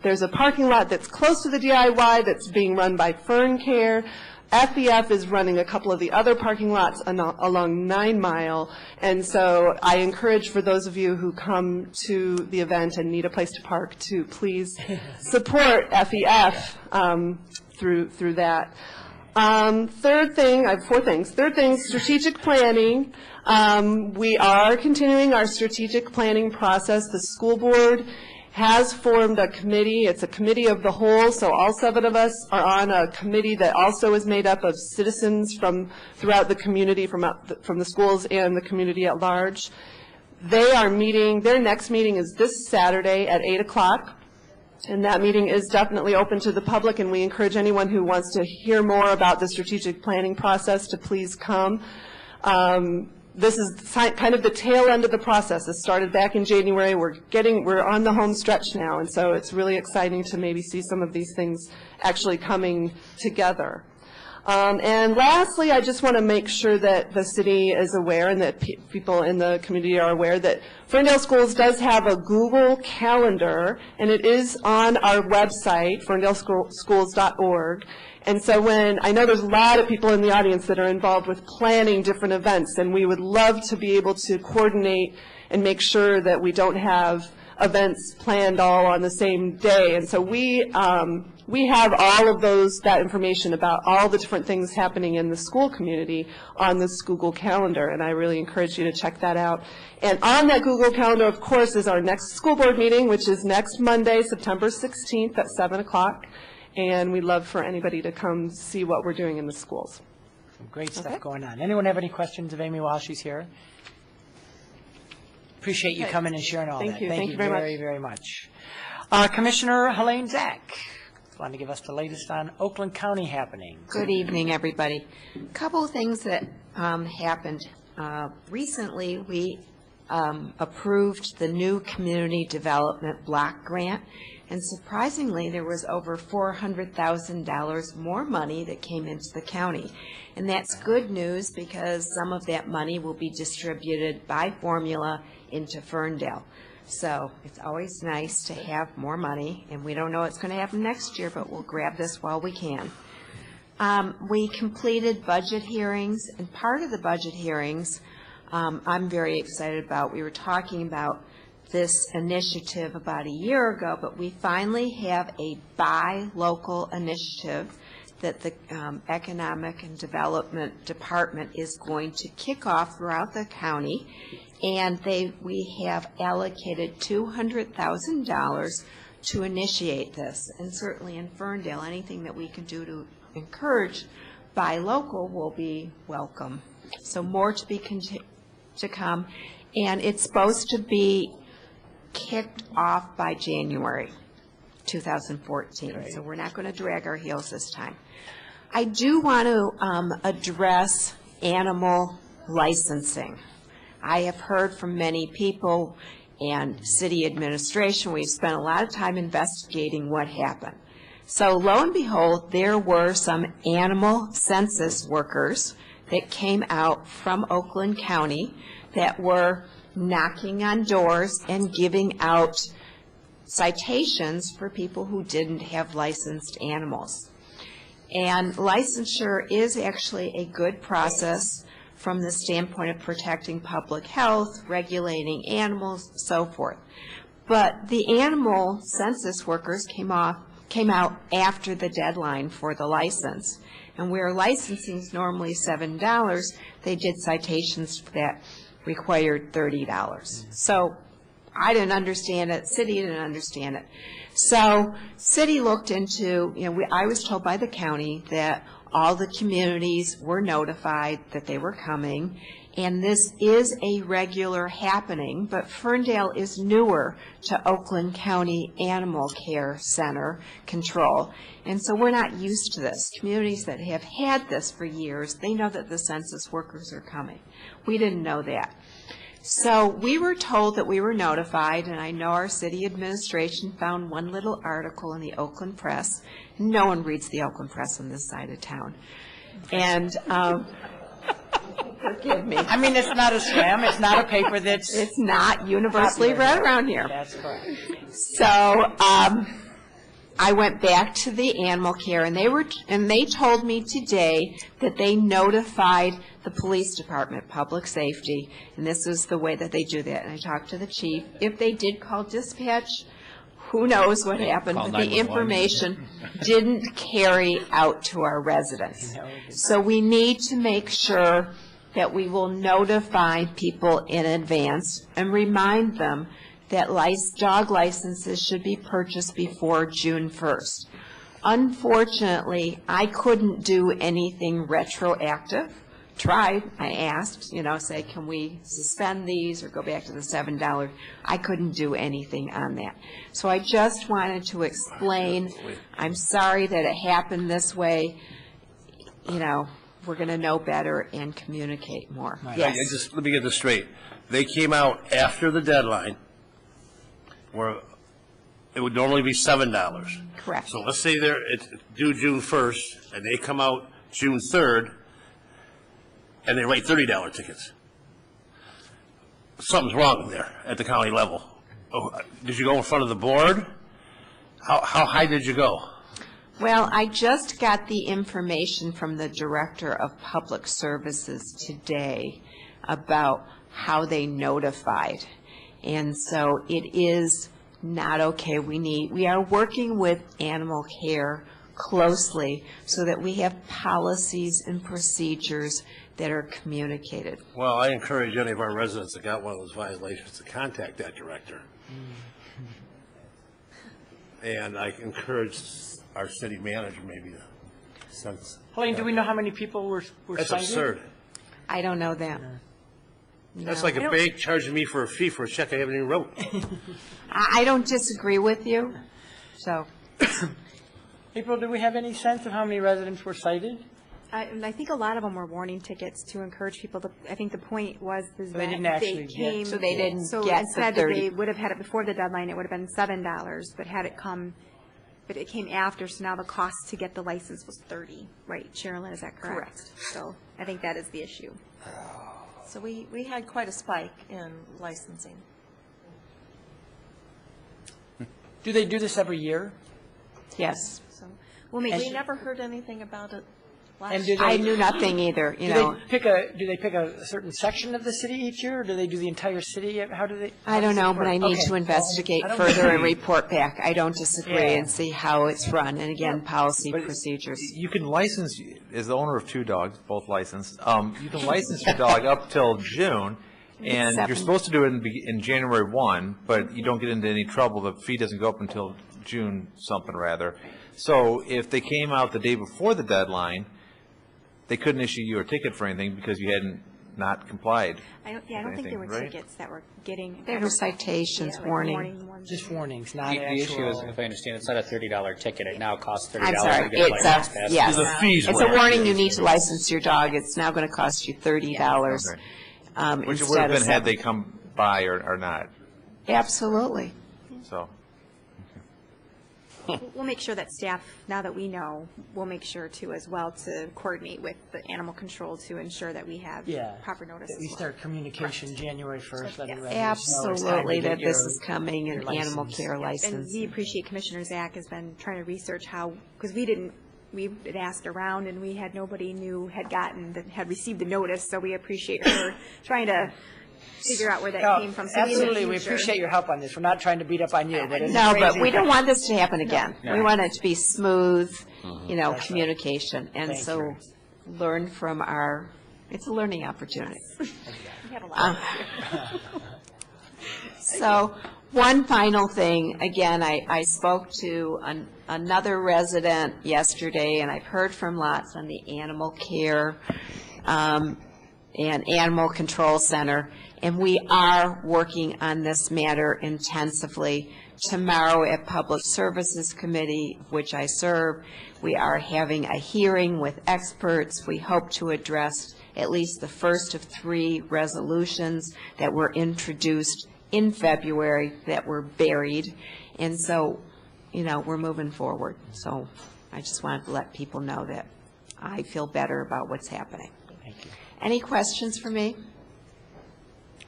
Speaker 12: there's a parking lot that's close to the DIY that's being run by Fern Care. FEF is running a couple of the other parking lots along 9 Mile, and so I encourage for those of you who come to the event and need a place to park to please support FEF through that. Third thing, I have 4 things. Third thing, strategic planning. We are continuing our strategic planning process. The school board has formed a committee. It's a committee of the whole, so all 7 of us are on a committee that also is made up of citizens from throughout the community, from the schools and the community at large. They are meeting, their next meeting is this Saturday at 8 o'clock. And that meeting is definitely open to the public, and we encourage anyone who wants to hear more about the strategic planning process to please come. This is kind of the tail end of the process. It started back in January. We're on the home stretch now, and so it's really exciting to maybe see some of these things actually coming together. And lastly, I just want to make sure that the city is aware and that people in the community are aware that Ferndale Schools does have a Google Calendar, and it is on our website, ferndaleschools.org. And so I know there's a lot of people in the audience that are involved with planning different events, and we would love to be able to coordinate and make sure that we don't have events planned all on the same day. And so we have all of that information about all the different things happening in the school community on this Google Calendar, and I really encourage you to check that out. And on that Google Calendar, of course, is our next school board meeting, which is next Monday, September 16th at 7 o'clock. And we'd love for anybody to come see what we're doing in the schools.
Speaker 1: Some great stuff going on. Anyone have any questions of Amy while she's here? Appreciate you coming and sharing all that.
Speaker 12: Thank you very,
Speaker 1: very much. Commissioner Helene Zach, want to give us the latest on Oakland County happenings.
Speaker 13: Good evening, everybody. A couple of things that happened. Recently, we approved the new Community Development Block Grant, and surprisingly, there was over $400,000 more money that came into the county. And that's good news because some of that money will be distributed by formula into Ferndale. So it's always nice to have more money, and we don't know what's going to happen next year, but we'll grab this while we can. We completed budget hearings, and part of the budget hearings I'm very excited about. We were talking about this initiative about a year ago, but we finally have a buy local initiative that the Economic and Development Department is going to kick off throughout the county, and we have allocated $200,000 to initiate this. And certainly in Ferndale, anything that we can do to encourage buy local will be welcome. So more to come, and it's supposed to be kicked off by January 2014. Right. So we're not going to drag our heels this time. I do want to address animal licensing. I have heard from many people and city administration. We've spent a lot of time investigating what happened. So lo and behold, there were some animal census workers that came out from Oakland County that were knocking on doors and giving out citations for people who didn't have licensed animals. And licensure is actually a good process from the standpoint of protecting public health, regulating animals, so forth. But the animal census workers came out after the deadline for the license. And where licensing is normally $7, they did citations that required $30. So I didn't understand it. City didn't understand it. So city looked into, I was told by the county that all the communities were notified that they were coming, and this is a regular happening, but Ferndale is newer to Oakland County Animal Care Center control, and so we're not used to this. Communities that have had this for years, they know that the census workers are coming. We didn't know that. So we were told that we were notified, and I know our city administration found one little article in the Oakland Press. No one reads the Oakland Press on this side of town. And forgive me.
Speaker 1: I mean, it's not a scam. It's not a paper that's...
Speaker 13: It's not universally read around here.
Speaker 1: That's correct.
Speaker 13: So I went back to the animal care, and they told me today that they notified the police department, public safety, and this is the way that they do that. And I talked to the chief. If they did call dispatch, who knows what happened,
Speaker 7: Call
Speaker 13: but the
Speaker 7: 911.
Speaker 13: information didn't carry out to our residents. So we need to make sure that we will notify people in advance and remind them that dog licenses should be purchased before June 1st. Unfortunately, I couldn't do anything retroactive. Tried, I asked, say, can we suspend these or go back to the $7? I couldn't do anything on that. So I just wanted to explain, I'm sorry that it happened this way. We're going to know better and communicate more. Yes.
Speaker 6: Let me get this straight. They came out after the deadline, where it would normally be $7.
Speaker 13: Correct.
Speaker 6: So let's say it's due June 1st, and they come out June 3rd, and they write $30 tickets. Something's wrong there at the county level. Did you go in front of the board? How high did you go?
Speaker 13: Well, I just got the information from the Director of Public Services today about how they notified. And so it is not okay. We are working with animal care closely so that we have policies and procedures that are communicated.
Speaker 6: Well, I encourage any of our residents that got one of those violations to contact that director. And I encourage our city manager maybe to sense.
Speaker 1: Helene, do we know how many people were
Speaker 6: That's
Speaker 1: cited?
Speaker 6: absurd.
Speaker 13: I don't know that.
Speaker 6: That's
Speaker 13: No.
Speaker 6: like a bank charging me for a fee for a check I haven't even wrote.
Speaker 13: I don't disagree with you, so.
Speaker 1: April, do we have any sense of how many residents were cited?
Speaker 10: I think a lot of them were warning tickets to encourage people to, I think the point was is
Speaker 1: They
Speaker 10: that
Speaker 1: didn't actually get-
Speaker 10: came.
Speaker 13: So they didn't
Speaker 10: so
Speaker 13: get the
Speaker 10: instead
Speaker 13: 30.
Speaker 10: they would have had it before the deadline, it would have been $7, but it came after, so now the cost to get the license was $30, right? Sherilyn, is that correct?
Speaker 3: Correct.
Speaker 10: So I think that is the issue.
Speaker 3: So we had quite a spike in licensing.
Speaker 1: Do they do this every year?
Speaker 13: Yes.
Speaker 3: So
Speaker 10: We'll make
Speaker 1: And-
Speaker 3: we never heard anything about it
Speaker 1: And
Speaker 3: last
Speaker 1: do
Speaker 3: year.
Speaker 1: they-
Speaker 13: I knew nothing either,
Speaker 1: Do they pick a certain section of the city each year, or do they do the entire city? How do they?
Speaker 13: I don't know, but I need
Speaker 1: Okay.
Speaker 13: to investigate
Speaker 1: I don't
Speaker 13: further and
Speaker 1: disagree.
Speaker 13: report back. I don't disagree
Speaker 1: Yeah.
Speaker 13: and see how it's run, and again, policy procedures.
Speaker 8: You can license, as the owner of 2 dogs, both licensed, you can license your dog up till June, and you're
Speaker 13: 7.
Speaker 8: supposed to do it in January 1, but you don't get into any trouble. The fee doesn't go up until June something or other. So if they came out the day before the deadline, they couldn't issue you a ticket for anything because you hadn't not complied.
Speaker 10: I don't think
Speaker 8: anything,
Speaker 10: there were
Speaker 8: right?
Speaker 10: tickets that were getting.
Speaker 13: There were citations,
Speaker 10: Yeah, like
Speaker 13: warning.
Speaker 10: ones.
Speaker 1: Just warnings, not
Speaker 7: The
Speaker 1: actual.
Speaker 7: issue is, if I understand, it's not a $30 ticket. It now costs $30
Speaker 13: I'm
Speaker 7: to
Speaker 13: sorry,
Speaker 7: get a
Speaker 13: it's
Speaker 7: license
Speaker 13: a,
Speaker 7: passed.
Speaker 13: yes.
Speaker 6: The fees
Speaker 13: It's a
Speaker 6: went up.
Speaker 13: warning, you need to license your dog. It's now going to cost you $30
Speaker 8: Okay. Which it would
Speaker 13: instead
Speaker 8: have
Speaker 13: of
Speaker 8: been had they
Speaker 13: 7.
Speaker 8: come by or not,
Speaker 13: Absolutely.
Speaker 8: so.
Speaker 10: We'll make sure that staff, now that we know, we'll make sure too as well to coordinate with the animal control to ensure that we have
Speaker 1: Yeah.
Speaker 10: proper notice
Speaker 1: That
Speaker 10: as
Speaker 1: we
Speaker 10: well.
Speaker 1: start communication January 1st, letting
Speaker 10: Yes.
Speaker 1: residents know it's time to
Speaker 13: Absolutely,
Speaker 1: get
Speaker 13: that this
Speaker 1: your-
Speaker 13: is coming,
Speaker 1: your
Speaker 13: an animal
Speaker 1: license.
Speaker 13: care
Speaker 10: And
Speaker 13: license.
Speaker 10: we appreciate Commissioner Zach has been trying to research how, because we had asked around and we had nobody had received the notice, so we appreciate her trying to figure out where that
Speaker 1: No,
Speaker 10: came from. So in the
Speaker 1: Absolutely, we
Speaker 10: future-
Speaker 1: appreciate your help on this. We're not trying to beat up on you, but it's
Speaker 13: No, but
Speaker 1: crazy.
Speaker 13: we don't want this to happen again. We want it to be smooth,
Speaker 1: That's right.
Speaker 13: communication, and
Speaker 1: Thank
Speaker 13: so
Speaker 1: you.
Speaker 13: learn from it's a learning opportunity.
Speaker 10: We have a lot.
Speaker 13: So, one final thing, again, I spoke to another resident yesterday, and I've heard from lots on the animal care and animal control center, and we are working on this matter intensively. Tomorrow at Public Services Committee, which I serve, we are having a hearing with experts. We hope to address at least the first of 3 resolutions that were introduced in February that were buried. And so, we're moving forward. So I just wanted to let people know that I feel better about what's happening.
Speaker 1: Thank you.
Speaker 13: Any questions for me?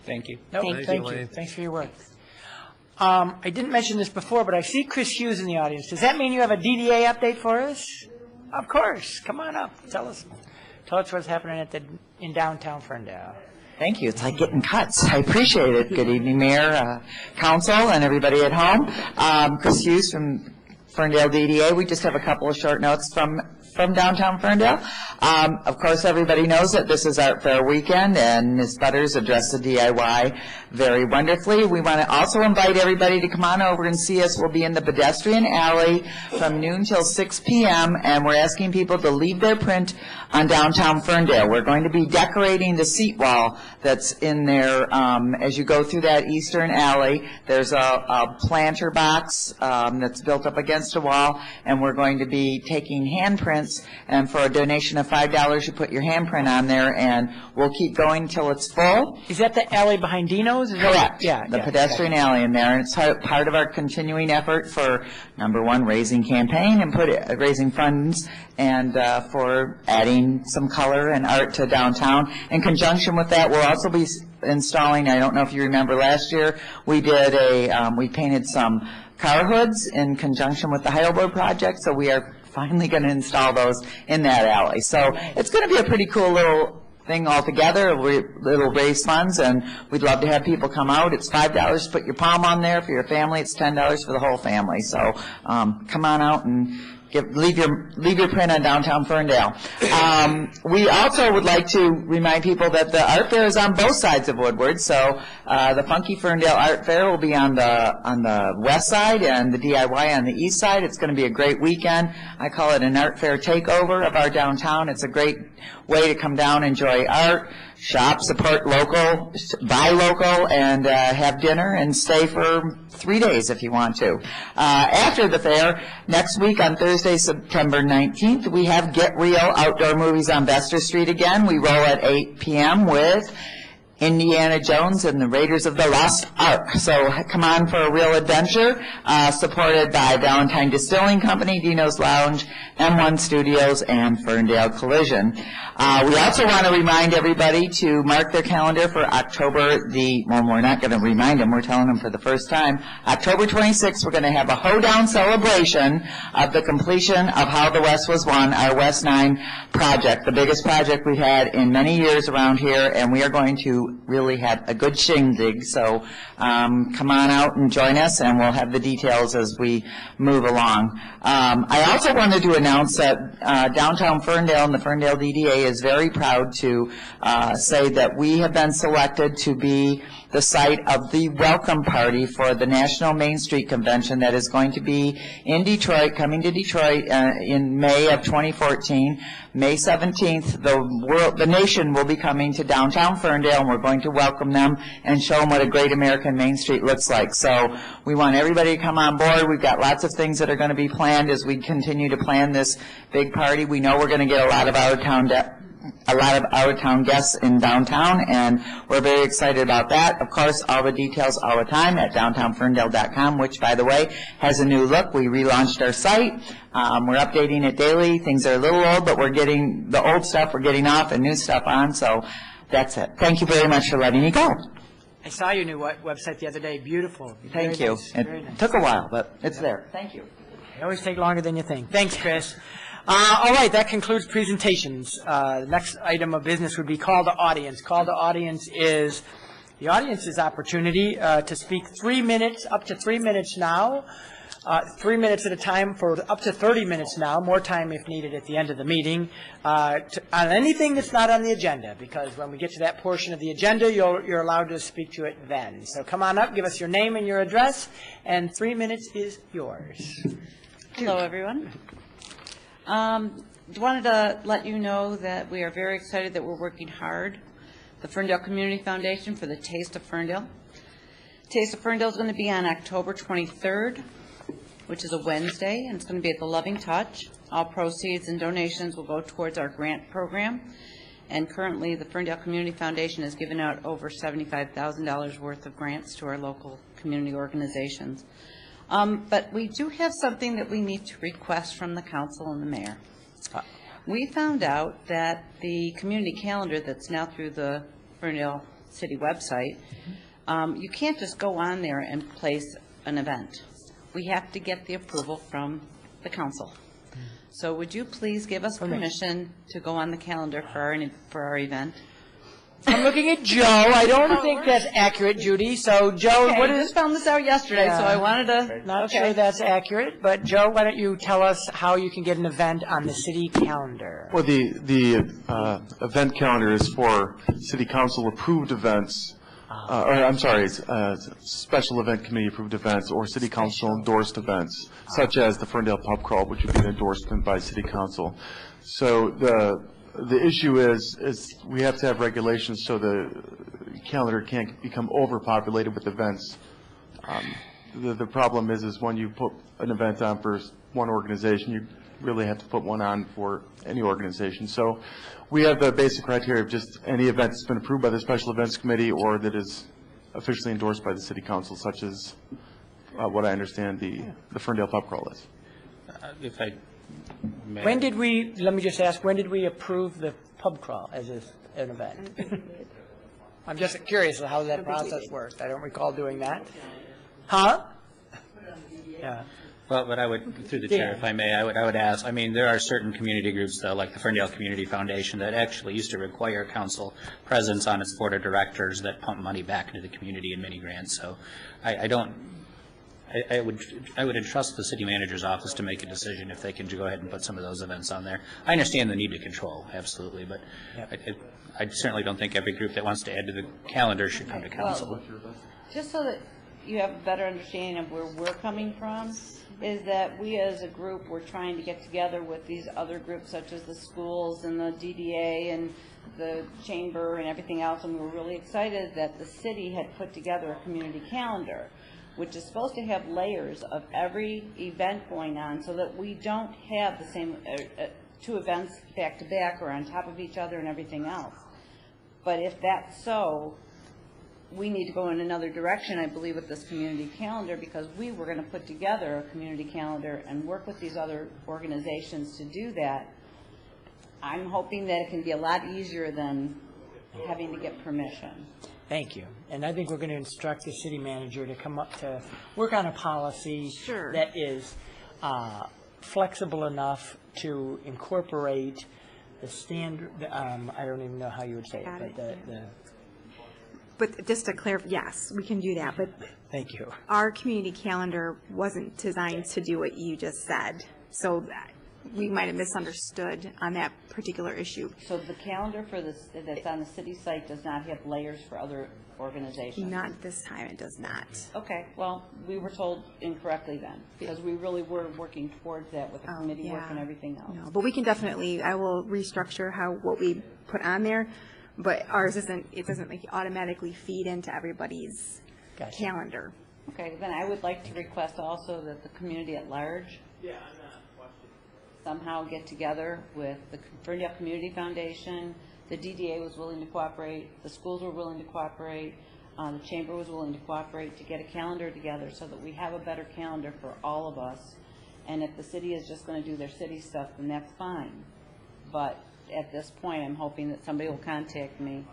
Speaker 7: Thank you.
Speaker 1: No,
Speaker 13: Thank
Speaker 1: thank
Speaker 6: you.
Speaker 1: you. Thanks for your work. I didn't mention this before, but I see Chris Hughes in the audience. Does that mean you have a DDA update for us? Of course. Come on up. Tell us what's happening in downtown Ferndale.
Speaker 14: Thank you. It's like getting cuts. I appreciate it. Good evening, Mayor, Council, and everybody at home. Chris Hughes from Ferndale DDA. We just have a couple of short notes from downtown Ferndale. Of course, everybody knows that this is Art Fair weekend, and Ms. Butters addressed the DIY very wonderfully. We want to also invite everybody to come on over and see us. We'll be in the pedestrian alley from noon till 6 p.m., and we're asking people to leave their print on downtown Ferndale. We're going to be decorating the seat wall that's in there as you go through that eastern alley. There's a planter box that's built up against a wall, and we're going to be taking handprints, and for a donation of $5, you put your handprint on there, and we'll keep going till it's full.
Speaker 1: Is that the alley behind Dino's?
Speaker 14: Correct.
Speaker 1: Yeah.
Speaker 14: The pedestrian alley in there, and it's part of our continuing effort for, number one, raising campaign and raising funds, and for adding some color and art to downtown. In conjunction with that, we'll also be installing, I don't know if you remember last year, we did we painted some car hoods in conjunction with the Heidelberg project, so we are finally going to install those in that alley. So it's going to be a pretty cool little thing altogether. It'll raise funds, and we'd love to have people come out. It's $5 to put your palm on there. For your family, it's $10 for the whole family. So come on out and leave your print on downtown Ferndale. We also would like to remind people that the art fair is on both sides of Woodward. So the Funky Ferndale Art Fair will be on the west side, and the DIY on the east side. It's going to be a great weekend. I call it an art fair takeover of our downtown. It's a great way to come down, enjoy art, shop, support local, buy local, and have dinner and stay for 3 days if you want to. After the fair, next week on Thursday, September 19th, we have Get Real Outdoor Movies on Vester Street again. We roll at 8 p.m. with Indiana Jones and the Raiders of the Lost Ark. So come on for a real adventure, supported by Valentine Distilling Company, Dino's Lounge, M1 Studios, and Ferndale Collision. We also want to remind everybody to mark their calendar for October we're not going to remind them, we're telling them for the first time. October 26th, we're going to have a hoedown celebration of the completion of How the West Was Won, our West 9 project, the biggest project we've had in many years around here, and we are going to really have a good shindig. So come on out and join us, and we'll have the details as we move along. I also wanted to announce that downtown Ferndale and the Ferndale DDA is very proud to say that we have been selected to be the site of the welcome party for the National Main Street Convention that is going to be in Detroit, coming to Detroit in May of 2014. May 17th, the nation will be coming to downtown Ferndale, and we're going to welcome them and show them what a great American Main Street looks like. So we want everybody to come on board. We've got lots of things that are going to be planned as we continue to plan this big party. We know we're going to get a lot of out-of-town guests in downtown, and we're very excited about that. Of course, all the details all the time at downtownferndale.com, which, by the way, has a new look. We relaunched our site. We're updating it daily. Things are a little old, but we're getting the old stuff, we're getting off, and new stuff on. So that's it. Thank you very much for letting me go.
Speaker 1: I saw your new website the other day. Beautiful.
Speaker 14: Thank you. It took a while, but it's there. Thank you.
Speaker 1: They always take longer than you think. Thanks, Chris. All right, that concludes presentations. The next item of business would be call to audience. Call to audience is the audience's opportunity to speak 3 minutes, up to 3 minutes now, 3 minutes at a time for up to 30 minutes now, more time if needed at the end of the meeting, on anything that's not on the agenda, because when we get to that portion of the agenda, you're allowed to speak to it then. So come on up, give us your name and your address, and 3 minutes is yours.
Speaker 15: Hello, everyone. Wanted to let you know that we are very excited that we're working hard, the Ferndale Community Foundation, for the Taste of Ferndale. Taste of Ferndale is going to be on October 23rd, which is a Wednesday, and it's going to be at the Loving Touch. All proceeds and donations will go towards our grant program, and currently the Ferndale Community Foundation has given out over $75,000 worth of grants to our local community organizations. But we do have something that we need to request from the council and the mayor. We found out that the community calendar that's now through the Ferndale City website, you can't just go on there and place an event, we have to get the approval from the council. So would you please give us permission to go on the calendar for our event?
Speaker 1: I'm looking at Joe. I don't think that's accurate, Judy. So, Joe,
Speaker 15: Okay,
Speaker 1: what
Speaker 15: I
Speaker 1: is...
Speaker 15: just found this out yesterday, so I wanted to...
Speaker 1: Not sure that's accurate, but Joe, why don't you tell us how you can get an event on the city calendar?
Speaker 16: Well, the event calendar is for city council approved events, or I'm sorry, special event committee approved events or city council endorsed events, such as the Ferndale Pub Crawl, which would be an endorsement by city council. So the issue is we have to have regulations so the calendar can't become overpopulated with events. The problem is when you put an event on for one organization, you really have to put one on for any organization. So we have the basic criteria of just any event that's been approved by the Special Events Committee or that is officially endorsed by the City Council, such as what I understand the Ferndale Pub Crawl is.
Speaker 7: If I may.
Speaker 1: When did we, let me just ask, when did we approve the pub crawl as an event? I'm just curious how that process worked. I don't recall doing that. Huh? Yeah.
Speaker 7: Well, but I would, through the chair, if I may, I would ask, I mean, there are certain community groups, though, like the Ferndale Community Foundation, that actually used to require council presence on its board of directors that pump money back into the community in many grants. So I would entrust the city manager's office to make a decision if they can go ahead and put some of those events on there. I understand the need to control, absolutely, but I certainly don't think every group that wants to add to the calendar should come to council.
Speaker 15: Well, just so that you have a better understanding of where we're coming from, is that we as a group, we're trying to get together with these other groups such as the schools and the DDA and the chamber and everything else, and we were really excited that the city had put together a community calendar, which is supposed to have layers of every event going on so that we don't have the same two events back to back or on top of each other and everything else. But if that's so, we need to go in another direction, I believe, with this community calendar, because we were going to put together a community calendar and work with these other organizations to do that. I'm hoping that it can be a lot easier than having to get permission.
Speaker 1: Thank you. And I think we're going to instruct the city manager to come up to work on a policy that is flexible enough to incorporate the standard, I don't even know how you would say it, but
Speaker 10: But just to clarify, yes, we can do that, but
Speaker 1: thank you.
Speaker 10: Our community calendar wasn't designed to do what you just said, so we might have misunderstood on that particular issue.
Speaker 15: So the calendar for this that's on the city site does not have layers for other organizations?
Speaker 10: Not this time, it does not.
Speaker 15: Okay, well, we were told incorrectly then, because we really were working towards that with the committee work and everything else.
Speaker 10: No, but we can definitely, I will restructure what we put on there, but ours isn't, it doesn't like automatically feed into everybody's calendar.
Speaker 15: Okay, then I would like to request also that the community at large somehow get together with the Ferndale Community Foundation. The DDA was willing to cooperate, the schools were willing to cooperate, the chamber was willing to cooperate to get a calendar together so that we have a better calendar for all of us. And if the city is just going to do their city stuff, then that's fine. But at this point, I'm hoping that somebody will contact me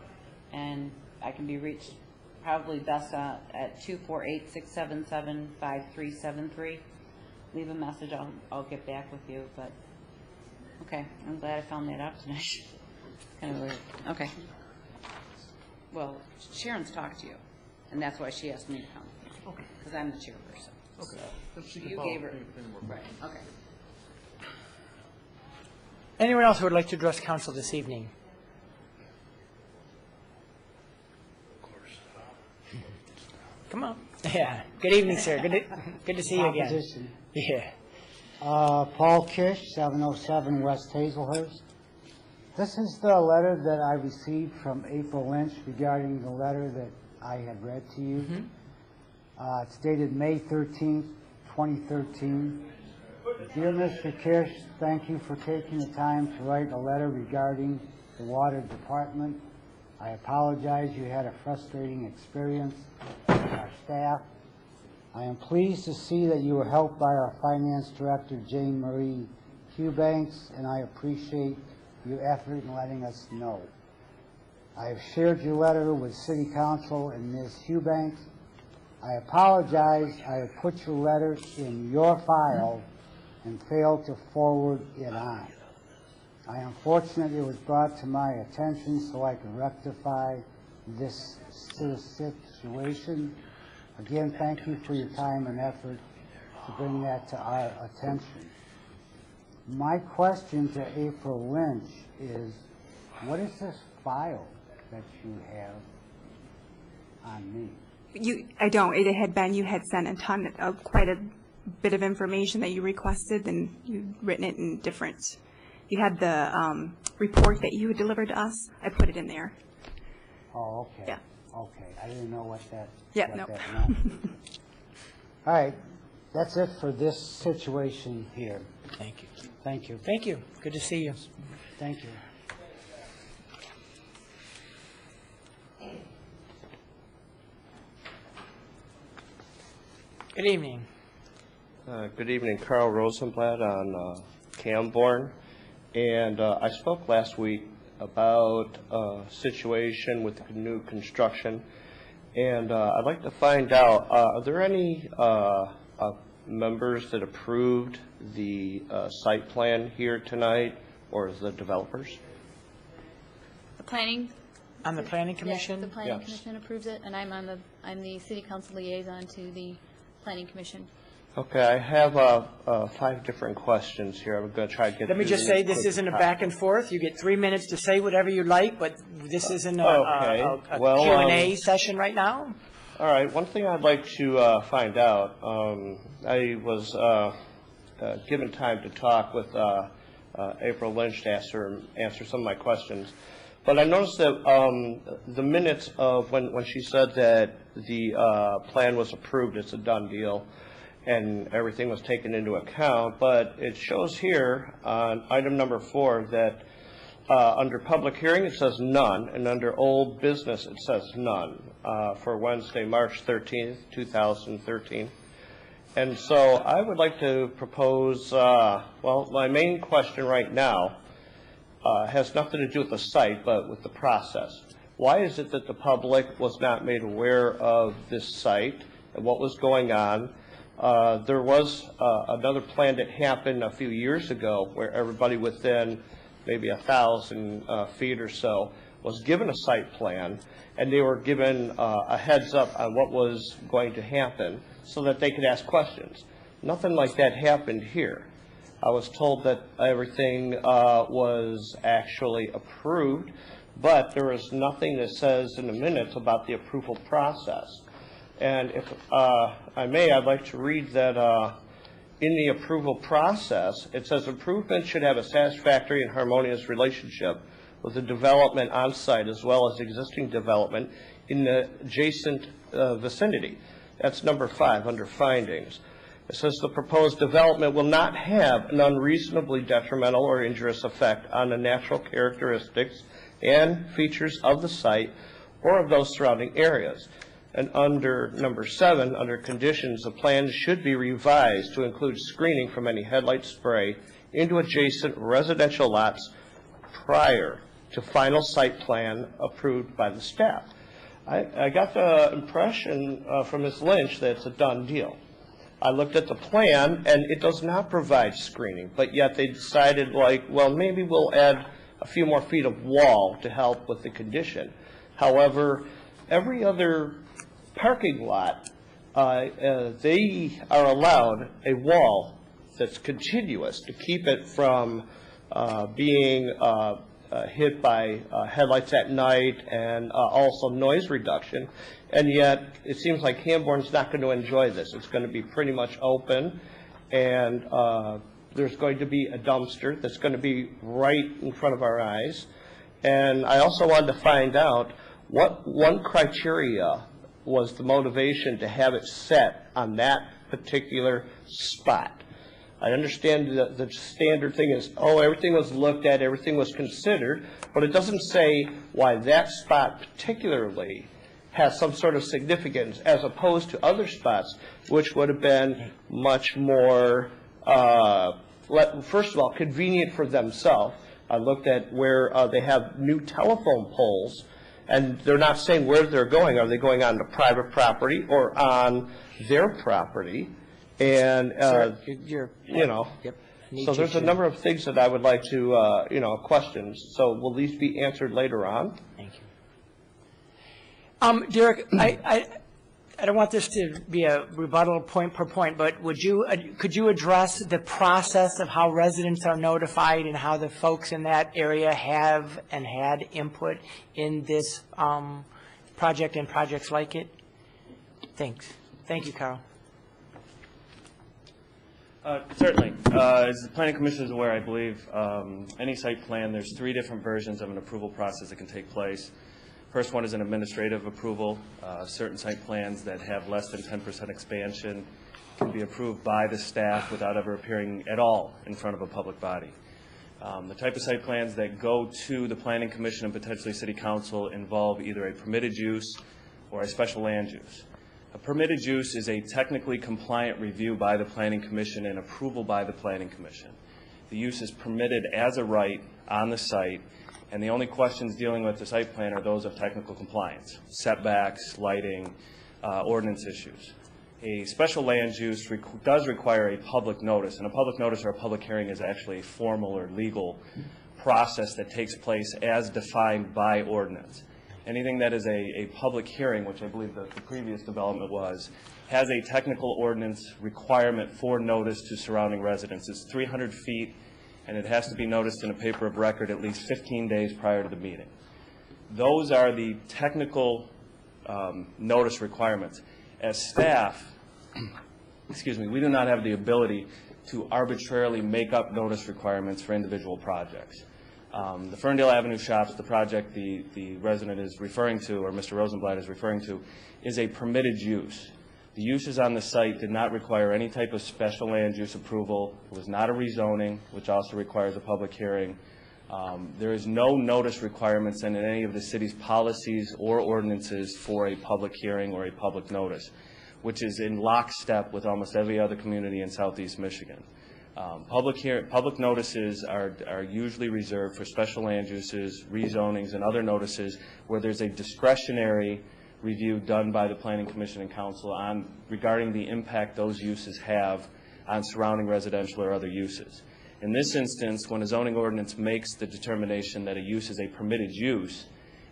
Speaker 15: and I can be reached probably best at 248-677-5373. Leave a message, I'll get back with you, but okay, I'm glad I found that out tonight. Kind of weird. Okay. Well, Sharon's talked to you, and that's why she asked me to come. Okay. Because I'm the chairperson. Okay. So you gave her, right, okay.
Speaker 1: Anyone else who would like to address council this evening? Come on. Yeah. Good evening, sir. Good to see you again.
Speaker 17: Opposition.
Speaker 1: Yeah.
Speaker 17: Paul Kish, 707 West Hazelhurst. This is the letter that I received from April Lynch regarding the letter that I had read to you. It's dated May 13th, 2013. Dear Mr. Kish, thank you for taking the time to write a letter regarding the water department. I apologize you had a frustrating experience with our staff. I am pleased to see that you were helped by our finance director, Jane Marie Hughbanks, and I appreciate your effort in letting us know. I have shared your letter with City Council and Ms. Hughbanks. I apologize, I have put your letter in your file and failed to forward it on. I am fortunate it was brought to my attention so I can rectify this situation. Again, thank you for your time and effort to bring that to our attention. My question to April Lynch is, what is this file that you have on me?
Speaker 10: I don't. It had been, you had sent a ton of, quite a bit of information that you requested, and you'd written it in different, you had the report that you had delivered to us. I put it in there.
Speaker 17: Oh, okay.
Speaker 10: Yeah.
Speaker 17: Okay, I didn't know what that,
Speaker 10: Yeah,
Speaker 17: what
Speaker 10: no.
Speaker 17: that meant. All right, that's it for this situation here.
Speaker 1: Thank you.
Speaker 17: Thank you.
Speaker 1: Thank you. Good to see you.
Speaker 17: Thank you.
Speaker 1: Good evening.
Speaker 18: Good evening, Carl Rosenblatt on Camborne. And I spoke last week about a situation with the new construction. And I'd like to find out, are there any members that approved the site plan here tonight, or is the developers?
Speaker 4: The planning?
Speaker 1: On the planning commission?
Speaker 4: Yes, the planning
Speaker 18: Yes.
Speaker 4: commission approves it, and I'm the city council liaison to the planning commission.
Speaker 18: Okay, I have 5 different questions here. I'm going to try to get
Speaker 1: Let me
Speaker 18: through
Speaker 1: just
Speaker 18: them
Speaker 1: say,
Speaker 18: as
Speaker 1: this
Speaker 18: quick
Speaker 1: isn't a
Speaker 18: as
Speaker 1: back and forth. You get 3 minutes to say whatever you like, but this isn't
Speaker 18: Okay.
Speaker 1: a
Speaker 18: Well,
Speaker 1: Q&A session right now.
Speaker 18: All right. One thing I'd like to find out, I was given time to talk with April Lynch to answer some of my questions. But I noticed that the minutes of when she said that the plan was approved, it's a done deal, and everything was taken into account, but it shows here on item number 4 that under public hearing it says none, and under old business it says none for Wednesday, March 13th, 2013. And so I would like to propose, well, my main question right now has nothing to do with the site, but with the process. Why is it that the public was not made aware of this site and what was going on? There was another plan that happened a few years ago where everybody within maybe 1,000 feet or so was given a site plan, and they were given a heads up on what was going to happen so that they could ask questions. Nothing like that happened here. I was told that everything was actually approved, but there is nothing that says in the minutes about the approval process. And if I may, I'd like to read that in the approval process, it says improvement should have a satisfactory and harmonious relationship with the development on site as well as existing development in the adjacent vicinity. That's number 5 under findings. It says the proposed development will not have an unreasonably detrimental or injurious effect on the natural characteristics and features of the site or of those surrounding areas. And under number 7, under conditions, the plan should be revised to include screening from any headlight spray into adjacent residential lots prior to final site plan approved by the staff. I got the impression from Ms. Lynch that it's a done deal. I looked at the plan, and it does not provide screening, but yet they decided, like, well, maybe we'll add a few more feet of wall to help with the condition. However, every other parking lot, they are allowed a wall that's continuous to keep it from being hit by headlights at night and also noise reduction. And yet, it seems like Camborne's not going to enjoy this. It's going to be pretty much open, and there's going to be a dumpster that's going to be right in front of our eyes. And I also wanted to find out what one criteria was the motivation to have it set on that particular spot. I understand that the standard thing is, oh, everything was looked at, everything was considered, but it doesn't say why that spot particularly has some sort of significance as opposed to other spots, which would have been much more, first of all, convenient for themselves. I looked at where they have new telephone poles, And they're not saying where they're going. Are they going on the private property or on their property? And,
Speaker 1: You're-
Speaker 18: you know,
Speaker 1: Yep.
Speaker 18: so there's a number of things that I would like to, you know, questions. So will these be answered later on?
Speaker 1: Thank you. Derek, I don't want this to be a rebuttal point per point, but could you address the process of how residents are notified and how the folks in that area have and had input in this project and projects like it? Thanks. Thank you, Carl.
Speaker 19: Certainly. As the Planning Commission is aware, I believe, any site plan, there's 3 different versions of an approval process that can take place. First one is an administrative approval. Certain site plans that have less than 10% expansion can be approved by the staff without ever appearing at all in front of a public body. The type of site plans that go to the Planning Commission and potentially City Council involve either a permitted use or a special land use. A permitted use is a technically compliant review by the Planning Commission and approval by the Planning Commission. The use is permitted as a right on the site, and the only questions dealing with the site plan are those of technical compliance, setbacks, lighting, ordinance issues. A special land use does require a public notice, and a public notice or a public hearing is actually a formal or legal process that takes place as defined by ordinance. Anything that is a public hearing, which I believe the previous development was, has a technical ordinance requirement for notice to surrounding residents. It's 300 feet, and it has to be noticed in a paper of record at least 15 days prior to the meeting. Those are the technical notice requirements. As staff, excuse me, we do not have the ability to arbitrarily make up notice requirements for individual projects. The Ferndale Avenue Shops, the project the resident is referring to, or Mr. Rosenblatt is referring to, is a permitted use. The uses on the site did not require any type of special land use approval. It was not a rezoning, which also requires a public hearing. There is no notice requirements in any of the city's policies or ordinances for a public hearing or a public notice, which is in lockstep with almost every other community in southeast Michigan. Public notices are usually reserved for special land uses, rezonings, and other notices where there's a discretionary review done by the Planning Commission and Council regarding the impact those uses have on surrounding residential or other uses. In this instance, when a zoning ordinance makes the determination that a use is a permitted use,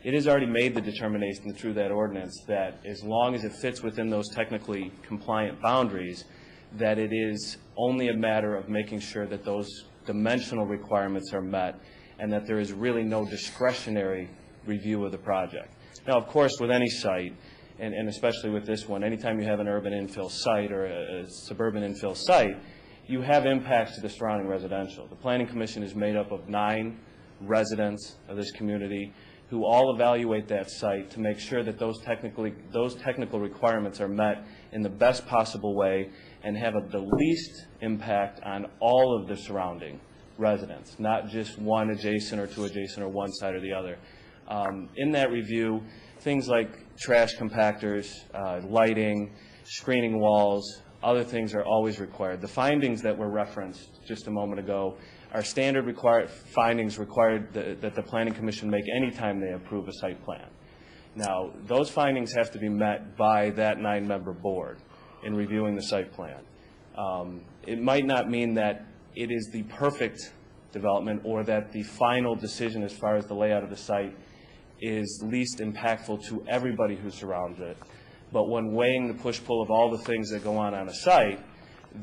Speaker 19: it has already made the determination through that ordinance that as long as it fits within those technically compliant boundaries, that it is only a matter of making sure that those dimensional requirements are met and that there is really no discretionary review of the project. Now, of course, with any site, and especially with this one, anytime you have an urban infill site or a suburban infill site, you have impacts to the surrounding residential. The Planning Commission is made up of 9 residents of this community who all evaluate that site to make sure that those technical requirements are met in the best possible way and have the least impact on all of the surrounding residents, not just one adjacent or 2 adjacent or one side or the other. In that review, things like trash compactors, lighting, screening walls, other things are always required. The findings that were referenced just a moment ago are standard findings required that the Planning Commission make any time they approve a site plan. Now, those findings have to be met by that 9-member board in reviewing the site plan. It might not mean that it is the perfect development or that the final decision as far as the layout of the site is least impactful to everybody who surrounds it. But when weighing the push-pull of all the things that go on a site,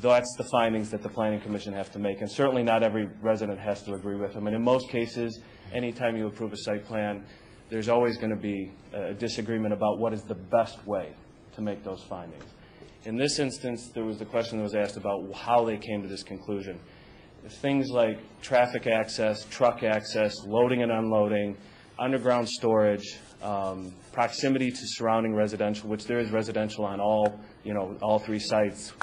Speaker 19: that's the findings that the Planning Commission have to make. And certainly not every resident has to agree with them. And in most cases, anytime you approve a site plan, there's always going to be a disagreement about what is the best way to make those findings. In this instance, there was the question that was asked about how they came to this conclusion. Things like traffic access, truck access, loading and unloading, underground storage, proximity to surrounding residential, which there is residential on all 3 sides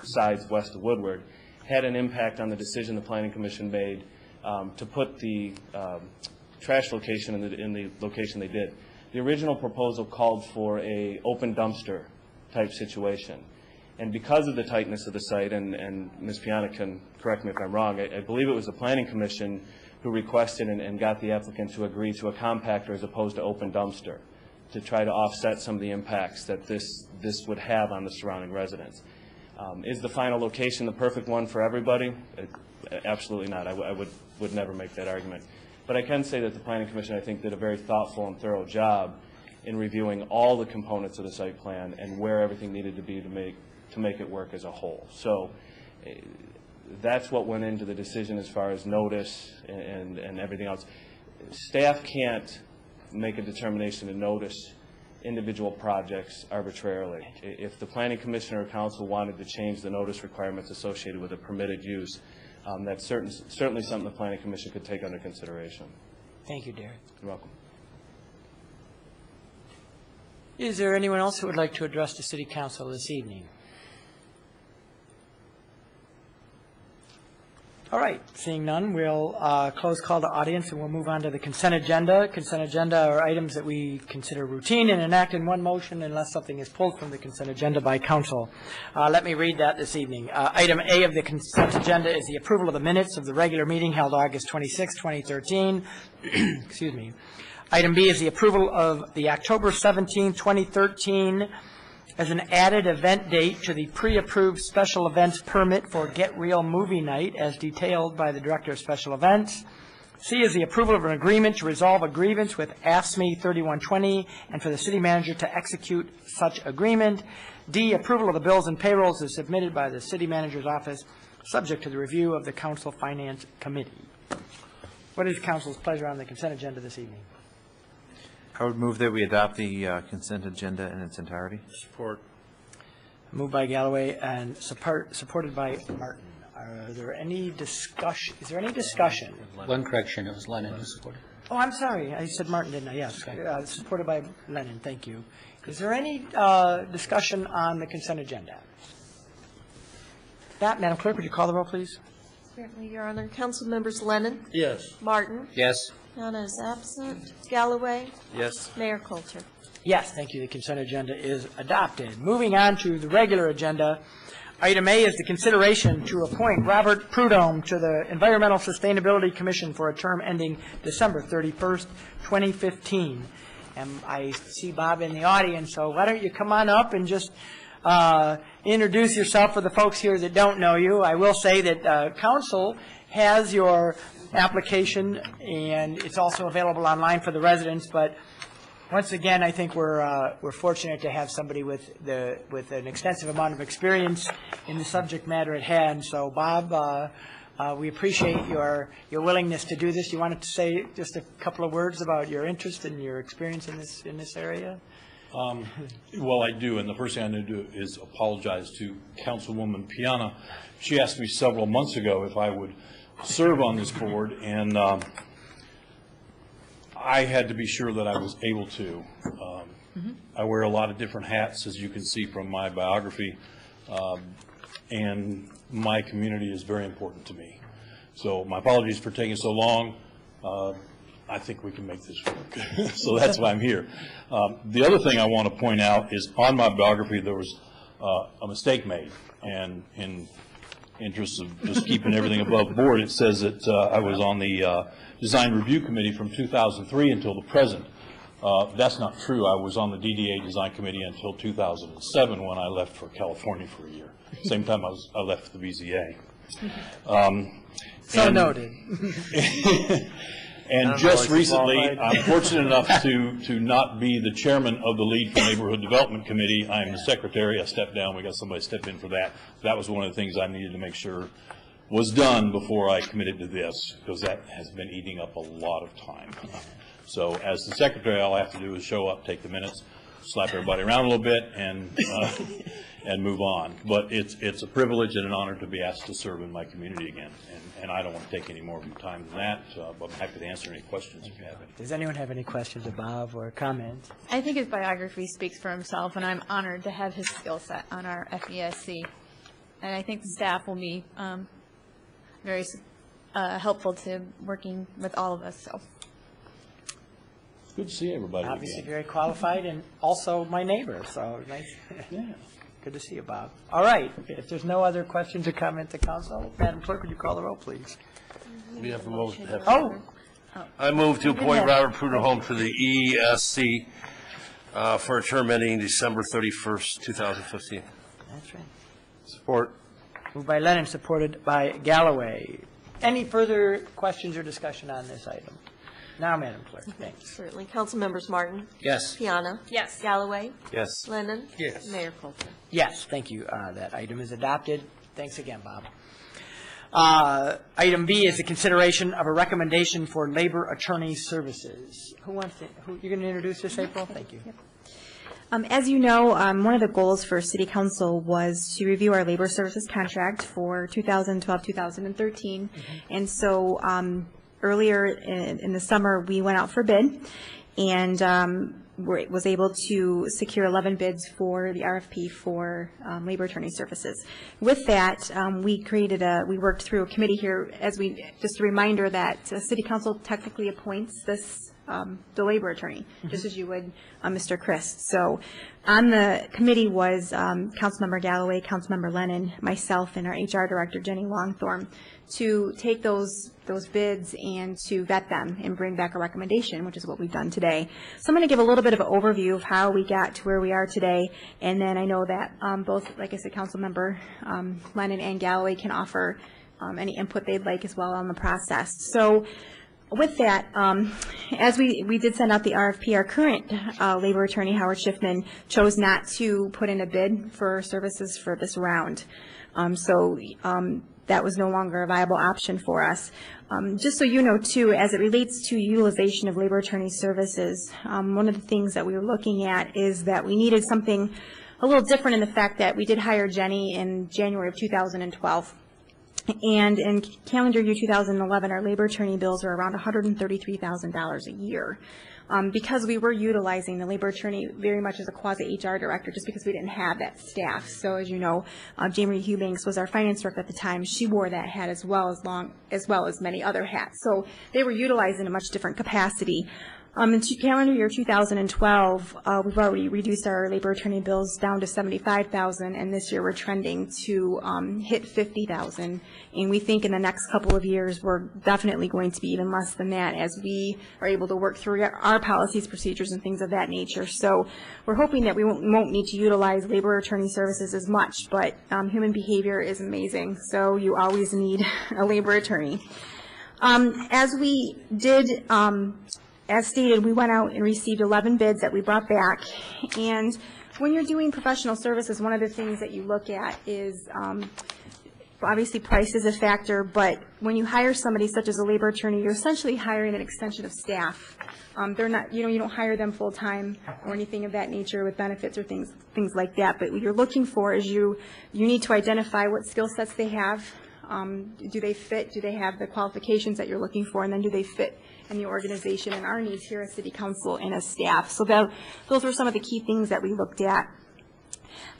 Speaker 19: west of Woodward, had an impact on the decision the Planning Commission made to put the trash location in the location they did. The original proposal called for a open dumpster type situation. And because of the tightness of the site, and Ms. Piana can correct me if I'm wrong, I believe it was the Planning Commission who requested and got the applicant to agree to a compactor as opposed to open dumpster to try to offset some of the impacts that this would have on the surrounding residents. Is the final location the perfect one for everybody? Absolutely not. I would never make that argument. But I can say that the Planning Commission, I think, did a very thoughtful and thorough job in reviewing all the components of the site plan and where everything needed to be to make it work as a whole. So that's what went into the decision as far as notice and everything else. Staff can't make a determination to notice individual projects arbitrarily. If the Planning Commission or Council wanted to change the notice requirements associated with a permitted use, that's certainly something the Planning Commission could take under consideration.
Speaker 1: Thank you, Derek.
Speaker 19: You're welcome.
Speaker 1: Is there anyone else who would like to address the City Council this evening? All right, seeing none, we'll close call to audience and we'll move on to the consent agenda. Consent agenda are items that we consider routine and enact in one motion unless something is pulled from the consent agenda by council. Let me read that this evening. Item A of the consent agenda is the approval of the minutes of the regular meeting held August 26, 2013. Excuse me. Item B is the approval of the October 17, 2013 as an added event date to the pre-approved special events permit for Get Real Movie Night as detailed by the Director of Special Events. C is the approval of an agreement to resolve a grievance with AFSCME 3120 and for the City Manager to execute such agreement. D, approval of the bills and payrolls as submitted by the City Manager's office, subject to the review of the Council Finance Committee. What is Council's pleasure on the consent agenda this evening?
Speaker 8: I would move that we adopt the consent agenda in its entirety.
Speaker 6: Support.
Speaker 1: Moved by Galloway and supported by Martin. Are there any discussion? Is there any discussion?
Speaker 7: One correction, it was Lennon who supported.
Speaker 1: Oh, I'm sorry. I said Martin, didn't I? Yes. Supported by Lennon. Thank you. Is there any discussion on the consent agenda? That, Madam Clerk, would you call the roll, please?
Speaker 3: Certainly, Your Honor. Council members Lennon?
Speaker 6: Yes.
Speaker 3: Martin?
Speaker 7: Yes.
Speaker 3: Hannah is absent. Galloway?
Speaker 6: Yes.
Speaker 3: Mayor Coulter?
Speaker 1: Yes, thank you. The consent agenda is adopted. Moving on to the regular agenda, item A is the consideration to appoint Robert Prudhomme to the Environmental Sustainability Commission for a term ending December 31st, 2015. And I see Bob in the audience, so why don't you come on up and just introduce yourself for the folks here that don't know you. I will say that Council has your application, and it's also available online for the residents. But once again, I think we're fortunate to have somebody with an extensive amount of experience in the subject matter at hand. So, Bob, we appreciate your willingness to do this. You wanted to say just a couple of words about your interest and your experience in this area?
Speaker 20: Well, I do, and the first thing I need to do is apologize to Councilwoman Piana. She asked me several months ago if I would serve on this board, and I had to be sure that I was able to. I wear a lot of different hats, as you can see from my biography, and my community is very important to me. So my apologies for taking so long. I think we can make this work. So that's why I'm here. The other thing I want to point out is on my biography there was a mistake made, and in interest of just keeping everything above board, it says that I was on the Design Review Committee from 2003 until the present. That's not true. I was on the DDA Design Committee until 2007 when I left for California for a year. Same time I left the BZA.
Speaker 1: So noted.
Speaker 20: And just recently, I'm fortunate enough to not be the chairman of the Lead for Neighborhood Development Committee. I'm the secretary. I stepped down. We got somebody to step in for that. That was one of the things I needed to make sure was done before I committed to this, because that has been eating up a lot of time. So as the secretary, all I have to do is show up, take the minutes, slap everybody around a little bit, and move on. But it's a privilege and an honor to be asked to serve in my community again. And I don't want to take any more of your time than that, but I'm happy to answer any questions if you have any.
Speaker 1: Does anyone have any questions of Bob or comments?
Speaker 4: I think his biography speaks for himself, and I'm honored to have his skill set on our FESC. And I think the staff will be very helpful to working with all of us. So.
Speaker 20: Good to see everybody.
Speaker 1: Obviously
Speaker 20: again.
Speaker 1: very qualified and also my neighbor, so nice. Yeah. Good to see you, Bob. All right. If there's no other questions or comment to council, Madam Clerk, would you call the roll, please?
Speaker 6: We have a motion.
Speaker 1: Oh.
Speaker 6: I move to appoint Robert Prudhomme to the ESC For a term ending December 31st, 2015.
Speaker 1: That's right.
Speaker 6: Support.
Speaker 1: Moved by Lennon, supported by Galloway. Any further questions or discussion on this item? Now, Madam Clerk, thanks.
Speaker 3: Certainly. Council members Martin?
Speaker 7: Yes.
Speaker 3: Piana?
Speaker 10: Yes.
Speaker 3: Galloway?
Speaker 8: Yes.
Speaker 3: Lennon?
Speaker 6: Yes.
Speaker 3: Mayor Coulter?
Speaker 1: Yes, thank you. That item is adopted. Thanks again, Bob. Item B is the consideration of a recommendation for labor attorney services. Who wants to, you're going to introduce this, April? Thank you.
Speaker 10: As you know, one of the goals for City Council was to review our labor services contract for 2012-2013. And so earlier in the summer, we went out for bid and was able to secure 11 bids for the RFP for labor attorney services. With that, we worked through a committee here just a reminder that City Council technically appoints the labor attorney, just as you would Mr. Christ. So on the committee was Councilmember Galloway, Councilmember Lennon, myself, and our HR Director, Jenny Longthorne, to take those bids and to vet them and bring back a recommendation, which is what we've done today. So I'm going to give a little bit of an overview of how we got to where we are today, and then I know that both, like I said, Councilmember Lennon and Galloway can offer any input they'd like as well on the process. So with that, as we did send out the RFP, our current labor attorney, Howard Schiffman, chose not to put in a bid for services for this round. That was no longer a viable option for us. Just so you know, too, as it relates to utilization of labor attorney services, one of the things that we were looking at is that we needed something a little different in the fact that we did hire Jenny in January of 2012. And in calendar year 2011, our labor attorney bills are around $133,000 a year. Because we were utilizing the labor attorney very much as a quasi-HR director just because we didn't have that staff. So as you know, Jamie Hubanks was our finance director at the time. She wore that hat as well as many other hats. So they were utilized in a much different capacity. In calendar year 2012, we've already reduced our labor attorney bills down to $75,000, and this year we're trending to hit $50,000. And we think in the next couple of years we're definitely going to be even less than that as we are able to work through our policies, procedures, and things of that nature. So we're hoping that we won't need to utilize labor attorney services as much, but human behavior is amazing, so you always need a labor attorney. As we did as stated, we went out and received 11 bids that we brought back. And when you're doing professional services, one of the things that you look at is obviously price is a factor, but when you hire somebody such as a labor attorney, you're essentially hiring an extension of staff. They're not, you don't hire them full time or anything of that nature with benefits or things like that. But what you're looking for is you need to identify what skill sets they have. Do they fit? Do they have the qualifications that you're looking for? And then do they fit in the organization and our needs here as City Council and as staff? So those were some of the key things that we looked at.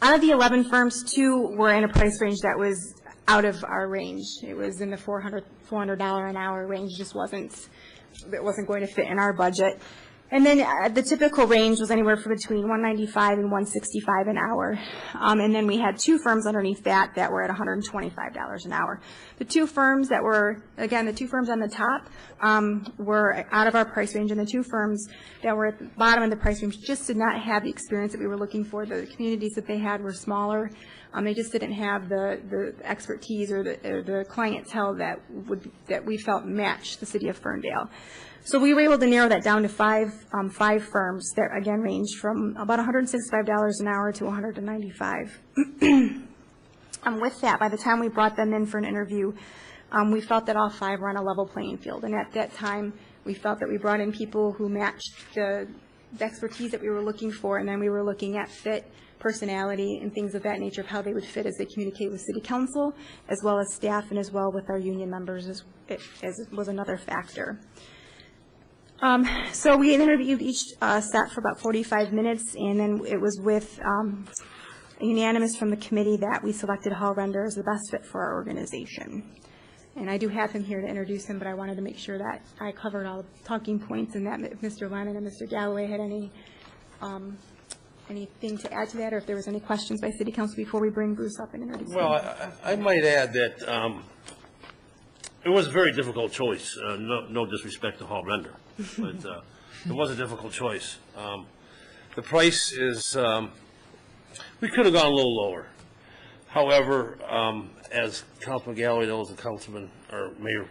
Speaker 10: Out of the 11 firms, 2 were in a price range that was out of our range. It was in the $400 an hour range. It wasn't going to fit in our budget. And then the typical range was anywhere from between $195 and $165 an hour. And then we had 2 firms underneath that were at $125 an hour. The 2 firms that were, again, the 2 firms on the top were out of our price range, and the 2 firms that were at the bottom of the price range just did not have the experience that we were looking for. The communities that they had were smaller. They just didn't have the expertise or the clientele that we felt matched the city of Ferndale. So we were able to narrow that down to 5 firms that, again, range from about $165 an hour to $195. With that, by the time we brought them in for an interview, we felt that all 5 were on a level playing field. And at that time, we felt that we brought in people who matched the expertise that we were looking for, and then we were looking at fit, personality, and things of that nature of how they would fit as they communicate with City Council, as well as staff, and as well with our union members, as was another factor. So we interviewed each set for about 45 minutes, and then it was with unanimous from the committee that we selected Hall Render as the best fit for our organization. And I do have him here to introduce him, but I wanted to make sure that I covered all the talking points and that if Mr. Lennon and Mr. Galloway had anything to add to that, or if there was any questions by City Council before we bring Bruce up and introduce him.
Speaker 6: Well, I might add that it was a very difficult choice. No disrespect to Hall Render, but it was a difficult choice. The price is, we could have gone a little lower. However, as Councilman Galloway knows and Councilman, or Mayor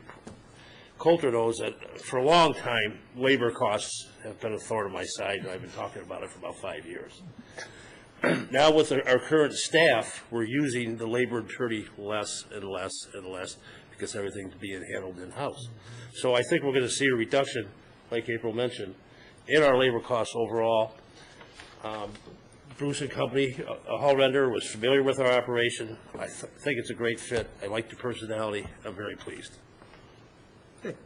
Speaker 6: Coulter knows, that for a long time, labor costs have been a thorn in my side, and I've been talking about it for about 5 years. Now with our current staff, we're using the labor attorney less and less and less because everything's being handled in-house. So I think we're going to see a reduction, like April mentioned, in our labor costs overall. Bruce and Company, a hall render, was familiar with our operation. I think it's a great fit. I like the personality. I'm very pleased.
Speaker 1: Good.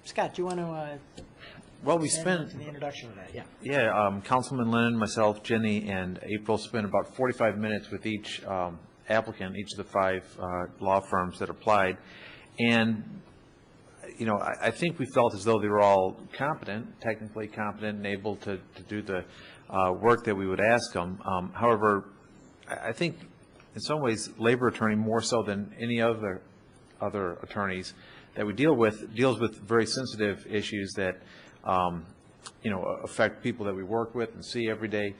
Speaker 1: Scott, do you want to
Speaker 8: Well, we spent
Speaker 1: the introduction of that? Yeah.
Speaker 8: Yeah, Councilman Lennon, myself, Jenny, and April spent about 45 minutes with each applicant, each of the 5 law firms that applied. And, you know, I think we felt as though they were all competent, technically competent, and able to do the work that we would ask them. However, I think in some ways, labor attorney, more so than any other attorneys that we deals with very sensitive issues that you know, affect people that we work with and see every day.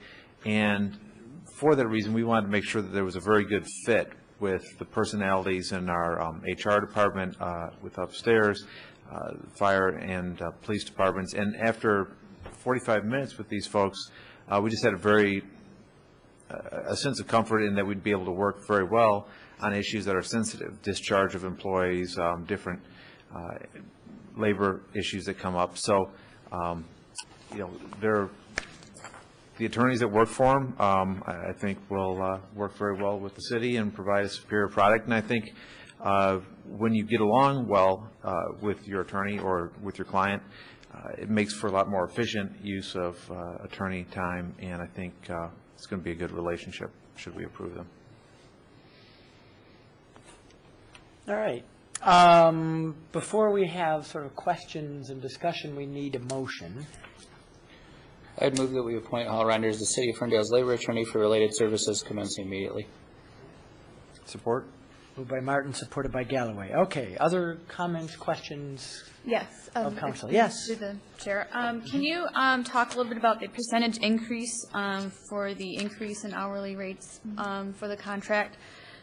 Speaker 8: And for that reason, we wanted to make sure that there was a very good fit with the personalities in our HR department, with upstairs, fire and police departments. And after 45 minutes with these folks, we just had a sense of comfort in that we'd be able to work very well on issues that are sensitive, discharge of employees, different labor issues that come up. So, you know, the attorneys that work for them, I think will work very well with the city and provide a superior product. And I think when you get along well with your attorney or with your client, it makes for a lot more efficient use of attorney time, and I think it's going to be a good relationship should we approve them.
Speaker 1: All right. Before we have sort of questions and discussion, we need a motion.
Speaker 7: I'd move that we appoint Hall Render as the City of Ferndale's labor attorney for related services commencing immediately.
Speaker 8: Support.
Speaker 1: Moved by Martin, supported by Galloway. Okay, other comments, questions?
Speaker 4: Yes.
Speaker 1: Of council. Yes.
Speaker 4: To the chair. Can you talk a little bit about the percentage increase for the increase in hourly rates for the contract?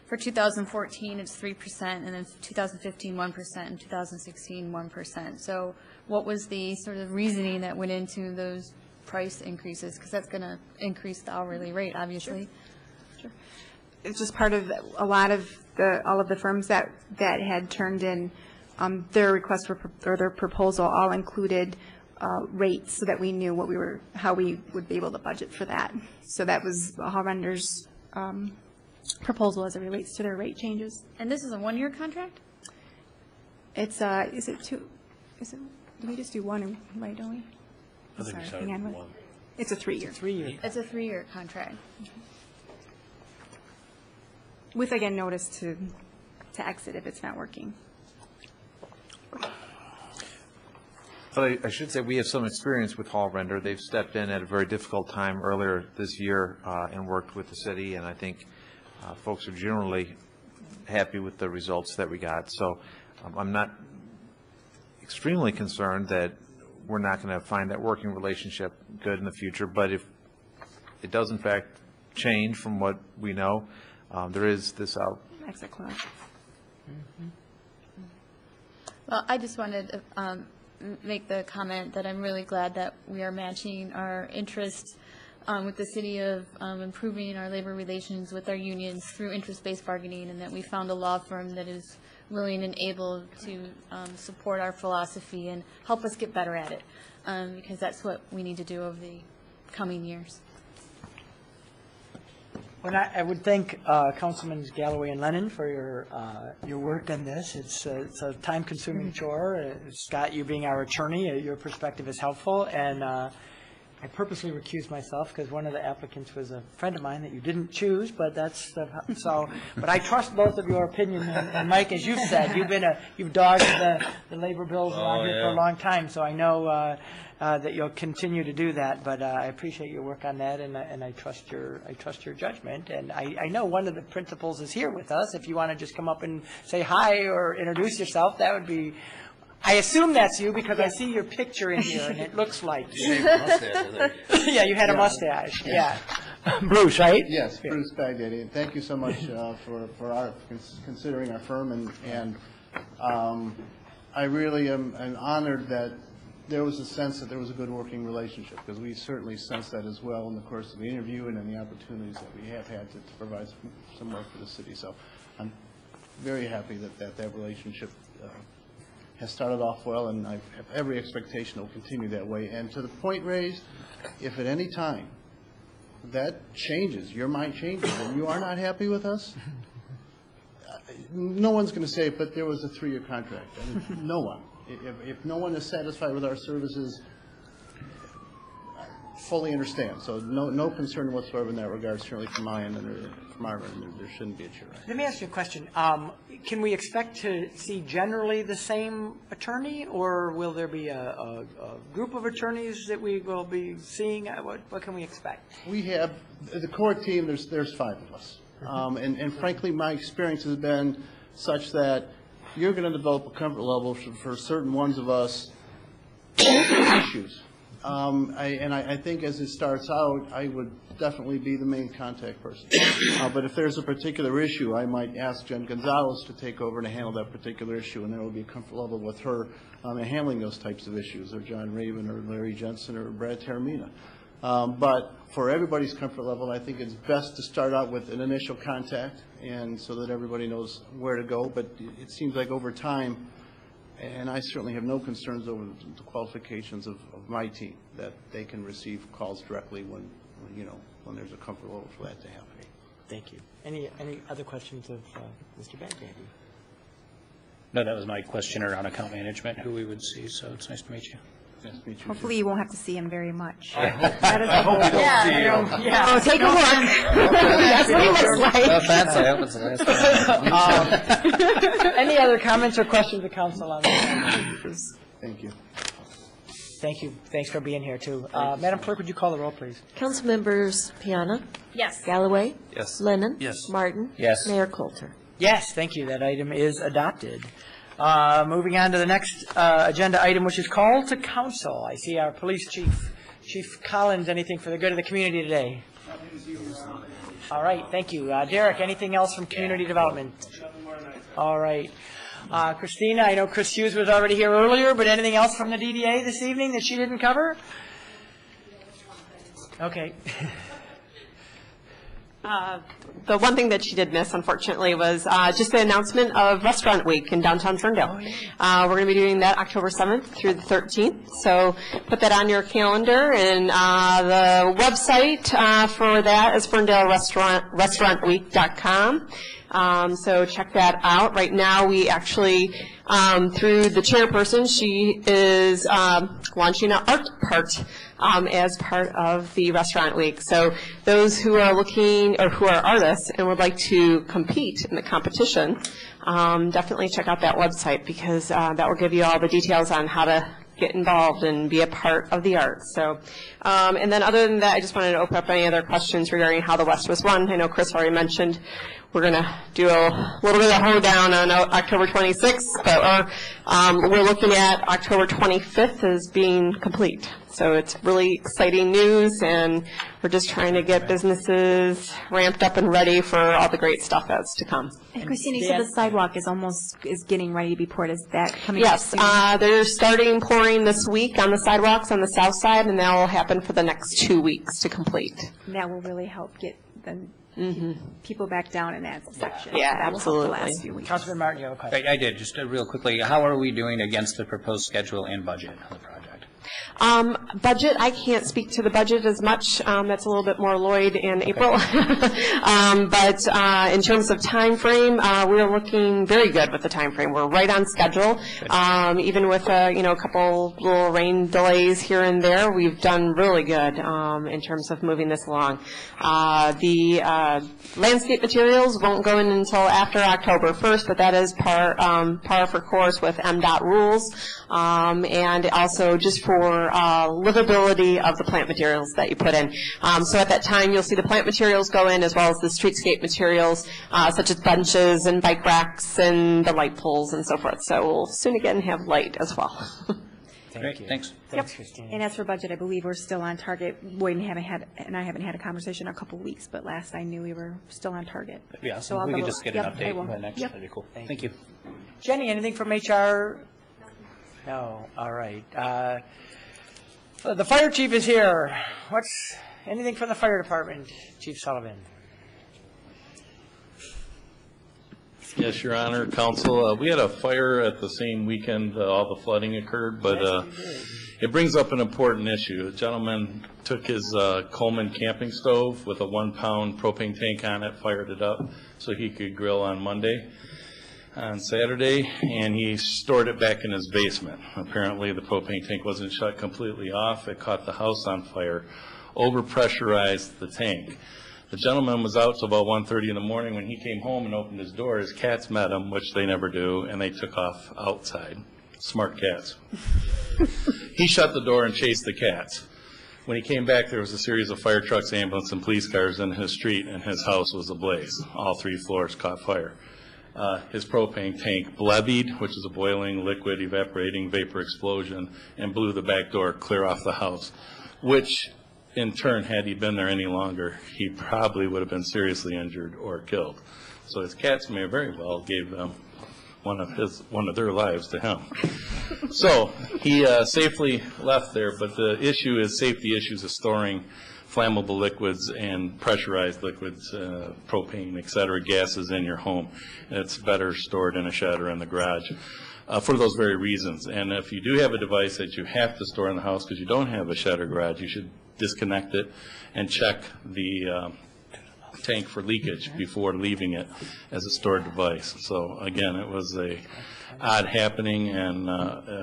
Speaker 4: For 2014, it's 3%, and then 2015, 1%, and 2016, 1%. So what was the sort of reasoning that went into those price increases? Because that's going to increase the hourly rate, obviously.
Speaker 10: Sure. It's just part of all of the firms that had turned in their request or their proposal all included rates, so that we knew how we would be able to budget for that. So that was Hall Render's proposal as it relates to their rate changes.
Speaker 4: And this is a one-year contract?
Speaker 10: It's do we just do one, right, don't we?
Speaker 6: I think we started with one.
Speaker 10: It's a 3-year.
Speaker 4: It's a 3-year contract.
Speaker 10: With, again, notice to exit if it's not working.
Speaker 8: But I should say we have some experience with Hall Render. They've stepped in at a very difficult time earlier this year and worked with the city, and I think folks are generally happy with the results that we got. So I'm not extremely concerned that we're not going to find that working relationship good in the future. But if it does, in fact, change from what we know, there is this
Speaker 10: exit clause.
Speaker 4: Well, I just wanted to make the comment that I'm really glad that we are matching our interests with the city of improving our labor relations with our unions through interest-based bargaining, and that we found a law firm that is willing and able to support our philosophy and help us get better at it, because that's what we need to do over the coming years.
Speaker 1: Well, I would thank Councilman Galloway and Lennon for your work on this. It's a time-consuming chore. Scott, you being our attorney, your perspective is helpful, and I purposely recused myself because one of the applicants was a friend of mine that you didn't choose, but that's so. But I trust both of your opinion, and Mike, as you've said, you've dogged the labor bills around here for a long time, so I know that you'll continue to do that. But I appreciate your work on that, and I trust your judgment. And I know one of the principals is here with us. If you want to just come up and say hi or introduce yourself, that would be. I assume that's you because I see your picture in here, and it looks like you. Yeah, you had a mustache, yeah. Bruce, right?
Speaker 21: Yes, Bruce Baghdadi. And thank you so much for considering our firm, and I really am honored that there was a sense that there was a good working relationship, because we certainly sensed that as well in the course of the interview and in the opportunities that we have had to provide some work for the city. So I'm very happy that relationship has started off well, and I have every expectation it will continue that way. And to the point raised, if at any time that changes, your mind changes, and you are not happy with us, no one's going to say, but there was a 3-year contract. I mean, no one. If no one is satisfied with our services, I fully understand. So no concern whatsoever in that regard, certainly from my end, and from our end, there shouldn't be a chair.
Speaker 1: Let me ask you a question. Can we expect to see generally the same attorney, or will there be a group of attorneys that we will be seeing? What can we expect?
Speaker 21: We have, the core team, there's 5 of us. And frankly, my experience has been such that you're going to develop a comfort level for certain ones of us issues. I think as it starts out, I would definitely be the main contact person. But if there's a particular issue, I might ask Jen Gonzalez to take over and handle that particular issue, and there will be a comfort level with her in handling those types of issues, or John Raven, or Larry Jensen, or Brad Taramina. But for everybody's comfort level, I think it's best to start out with an initial contact, and so that everybody knows where to go. But it seems like over time, and I certainly have no concerns over the qualifications of my team, that they can receive calls directly when there's a comfort level for that to happen.
Speaker 1: Thank you. Any other questions of Mr. Baghdadi?
Speaker 7: No, that was my question around account management, who we would see, so it's nice to meet you.
Speaker 21: Nice to meet you.
Speaker 10: Hopefully you won't have to see him very much.
Speaker 21: I
Speaker 10: hope
Speaker 21: you don't see him.
Speaker 10: Yeah. Oh, take a look. That's what he looks like.
Speaker 7: No offense, I hope it's the last
Speaker 1: Any other comments or questions of council on this?
Speaker 21: Thank you.
Speaker 1: Thank you. Thanks for being here, too. Madam Clerk, would you call the roll, please?
Speaker 3: Council members Piana?
Speaker 4: Yes.
Speaker 3: Galloway?
Speaker 21: Yes.
Speaker 3: Lennon?
Speaker 21: Yes.
Speaker 3: Martin?
Speaker 7: Yes.
Speaker 3: Mayor Coulter?
Speaker 1: Yes, thank you. That item is adopted. Moving on to the next agenda item, which is call to council. I see our police chief, Chief Collins. Anything for the good of the community today? All right, thank you. Derek, anything else from community development? All right. Christina, I know Chris Hughes was already here earlier, but anything else from the DDA this evening that she didn't cover? Okay.
Speaker 12: The one thing that she did miss, unfortunately, was just the announcement of Restaurant Week in downtown Ferndale. We're going to be doing that October 7th through the 13th, so put that on your calendar. And the website for that is FerndaleRestaurantWeek.com. So check that out. Right now, we actually, through the chairperson, she is launching an art part as part of the Restaurant Week. So those who are looking, or who are artists and would like to compete in the competition, definitely check out that website, because that will give you all the details on how to get involved and be a part of the arts. So, and then other than that, I just wanted to open up any other questions regarding how the West was run. I know Chris already mentioned we're going to do a little bit of hoedown on October 26th, but we're looking at October 25th as being complete. So it's really exciting news, and we're just trying to get businesses ramped up and ready for all the great stuff that's to come.
Speaker 10: And Christina, you said the sidewalk is getting ready to be poured. Is that coming up
Speaker 12: Yes,
Speaker 10: soon?
Speaker 12: they're starting pouring this week on the sidewalks on the south side, and that will happen for the next 2 weeks to complete.
Speaker 10: And that will really help get the people back down in that section.
Speaker 12: Yeah,
Speaker 10: That will help
Speaker 12: absolutely.
Speaker 10: The last few weeks.
Speaker 1: Councilman Martin, you have a question?
Speaker 7: I did, just real quickly. How are we doing against the proposed schedule and budget of the project?
Speaker 12: Budget, I can't speak to the budget as much. That's a little bit more Lloyd and April. But in terms of time frame, we're looking very good with the time frame. We're right on schedule. Even with a couple little rain delays here and there, we've done really good in terms of moving this along. The landscape materials won't go in until after October 1st, but that is par for course with MDOT rules. And also just for for livability of the plant materials that you put in. So at that time, you'll see the plant materials go in as well as the streetscape materials, such as benches and bike racks and the light poles and so forth. So we'll soon again have light as well.
Speaker 1: Thank you.
Speaker 7: Thanks.
Speaker 1: Thanks, Christine.
Speaker 10: And as for budget, I believe we're still on target. Boyd and I haven't had a conversation in a couple of weeks, but last I knew we were still on target.
Speaker 7: Yeah,
Speaker 10: So
Speaker 7: so
Speaker 10: I'll
Speaker 7: we could
Speaker 10: double-
Speaker 7: just get an
Speaker 10: yep, I
Speaker 7: update
Speaker 10: will.
Speaker 7: by next,
Speaker 10: Yep.
Speaker 7: that'd be cool. Thank you.
Speaker 1: Jenny, anything from HR? No, all right. The fire chief is here. Anything from the fire department, Chief Sullivan?
Speaker 2: Yes, Your Honor, Council. We had a fire at the same weekend all the flooding occurred, but it brings up an important issue. A gentleman took his Coleman camping stove with a 1-pound propane tank on it, fired it up so he could grill on Saturday, and he stored it back in his basement. Apparently the propane tank wasn't shut completely off. It caught the house on fire, overpressurized the tank. The gentleman was out till about 1:30 in the morning. When he came home and opened his door, his cats met him, which they never do, and they took off outside. Smart cats. He shut the door and chased the cats. When he came back, there was a series of fire trucks, ambulance, and police cars in his street, and his house was ablaze. All 3 floors caught fire. His propane tank blebied, which is a boiling, liquid, evaporating vapor explosion, and blew the back door clear off the house, which in turn, had he been there any longer, he probably would have been seriously injured or killed. So his cats may very well gave them one of their lives to him. So he safely left there, but the issue is safety issues of storing flammable liquids and pressurized liquids, propane, et cetera, gases in your home. It's better stored in a shed or in the garage. For those very reasons. And if you do have a device that you have to store in the house because you don't have a shed or garage, you should disconnect it and check the tank for leakage before leaving it as a stored device. So again, it was a odd happening, and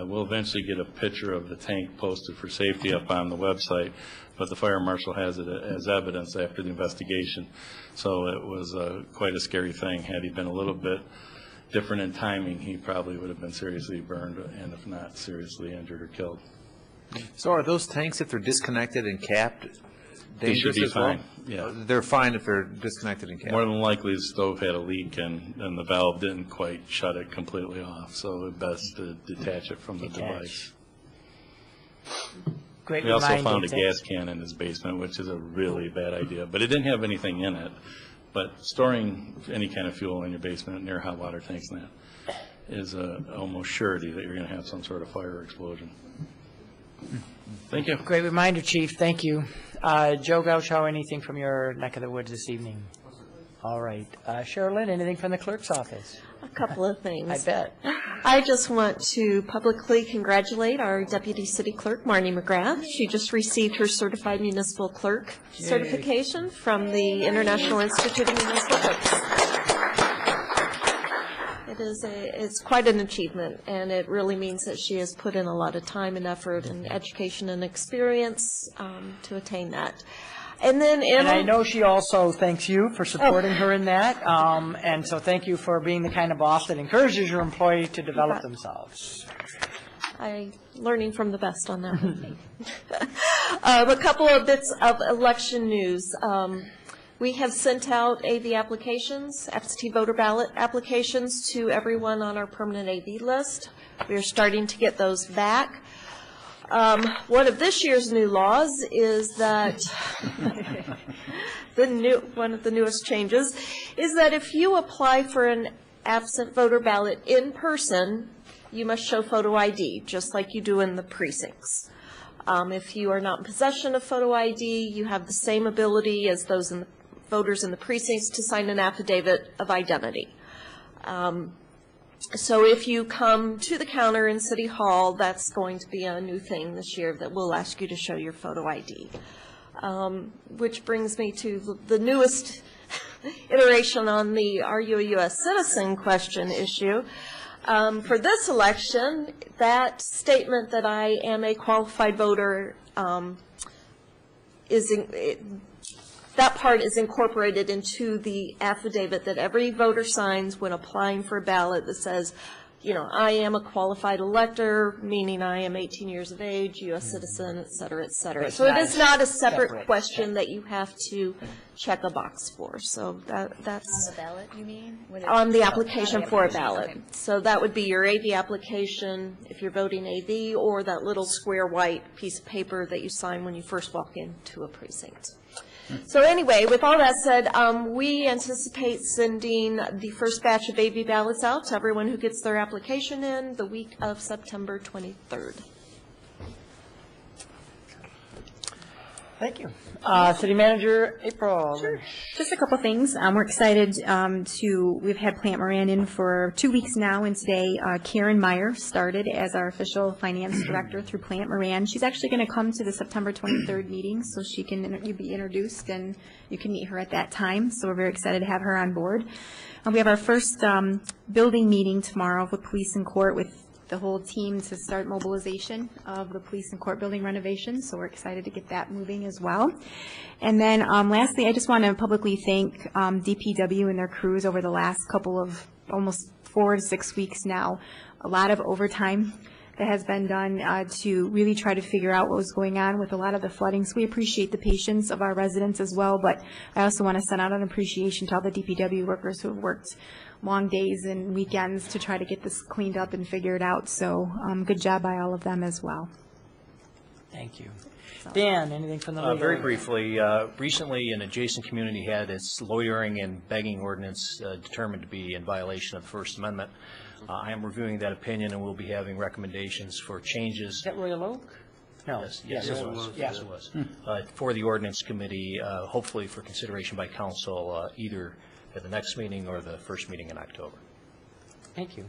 Speaker 2: we'll eventually get a picture of the tank posted for safety up on the website, but the fire marshal has it as evidence after the investigation. So it was quite a scary thing. Had he been a little bit different in timing, he probably would have been seriously burned, and if not, seriously injured or killed.
Speaker 8: So are those tanks, if they're disconnected and capped,
Speaker 2: They should
Speaker 8: dangerous
Speaker 2: be
Speaker 8: as well?
Speaker 2: fine, yeah.
Speaker 8: They're fine if they're disconnected and capped?
Speaker 2: More than likely, the stove had a leak, and the valve didn't quite shut it completely off, so it's best to detach it from the device.
Speaker 1: Great
Speaker 2: We also
Speaker 1: reminder,
Speaker 2: found a
Speaker 1: thanks.
Speaker 2: gas can in his basement, which is a really bad idea, but it didn't have anything in it. But storing any kind of fuel in your basement near hot water tanks and that is almost surety that you're going to have some sort of fire or explosion. Thank you.
Speaker 1: Great reminder, Chief. Thank you. Joe Gaucho, anything from your neck of the woods this evening? All right. Sherilyn, anything from the clerk's office?
Speaker 3: A couple of things.
Speaker 1: I bet.
Speaker 3: I just want to publicly congratulate our Deputy City Clerk, Marnie McGrath. She just received her Certified Municipal Clerk
Speaker 1: Yay.
Speaker 3: certification from the International Institute of Municipal Clerks. It's quite an achievement, and it really means that she has put in a lot of time and effort and education and experience to attain that. And then
Speaker 1: And I know she also thanks you for supporting her in that. And so thank you for being the kind of boss that encourages your employee to develop themselves.
Speaker 3: I'm learning from the best on that one. A couple of bits of election news. We have sent out AV applications, absentee voter ballot applications, to everyone on our permanent AV list. We are starting to get those back. One of this year's new laws is that one of the newest changes is that if you apply for an absent voter ballot in person, you must show photo ID, just like you do in the precincts. If you are not in possession of photo ID, you have the same ability as those voters in the precincts to sign an affidavit of identity. So if you come to the counter in City Hall, that's going to be a new thing this year that will ask you to show your photo ID. Which brings me to the newest iteration on the "Are you a U.S. citizen?" question issue. For this election, that statement that I am a qualified voter that part is incorporated into the affidavit that every voter signs when applying for a ballot that says, I am a qualified elector, meaning I am 18 years of age, U.S. citizen, et cetera, et cetera.
Speaker 1: It's
Speaker 3: So it
Speaker 1: not
Speaker 3: is not a separate
Speaker 1: separate.
Speaker 3: question that you have to check a box for. So that's.
Speaker 4: On the ballot, you mean?
Speaker 3: On the application
Speaker 4: on the
Speaker 3: for a
Speaker 4: application,
Speaker 3: ballot.
Speaker 4: okay.
Speaker 3: So that would be your AV application, if you're voting AV, or that little square white piece of paper that you sign when you first walk into a precinct. So anyway, with all that said, we anticipate sending the first batch of AV ballots out to everyone who gets their application in the week of September 23rd.
Speaker 1: Thank you. City Manager April.
Speaker 10: Sure. Just a couple things. We're excited we've had Plant Moran in for 2 weeks now, and today Karen Meyer started as our official finance director through Plant Moran. She's actually going to come to the September 23rd meeting, so she can be introduced and you can meet her at that time. So we're very excited to have her on board. We have our first building meeting tomorrow with police and court with the whole team to start mobilization of the police and court building renovation, so we're excited to get that moving as well. And then lastly, I just want to publicly thank DPW and their crews over the last couple of almost 4 to 6 weeks now. A lot of overtime that has been done to really try to figure out what was going on with a lot of the flooding. So we appreciate the patience of our residents as well, but I also want to send out an appreciation to all the DPW workers who have worked long days and weekends to try to get this cleaned up and figured out. So good job by all of them as well.
Speaker 1: Thank you. Dan, anything from the legal?
Speaker 9: Very briefly, recently an adjacent community had its loitering and begging ordinance determined to be in violation of the First Amendment. I am reviewing that opinion and we'll be having recommendations for changes.
Speaker 1: Is that Royal Oak? No.
Speaker 9: Yes, it was. Yes, it was. For the ordinance committee, hopefully for consideration by council, either at the next meeting or the first meeting in October.
Speaker 1: Thank you.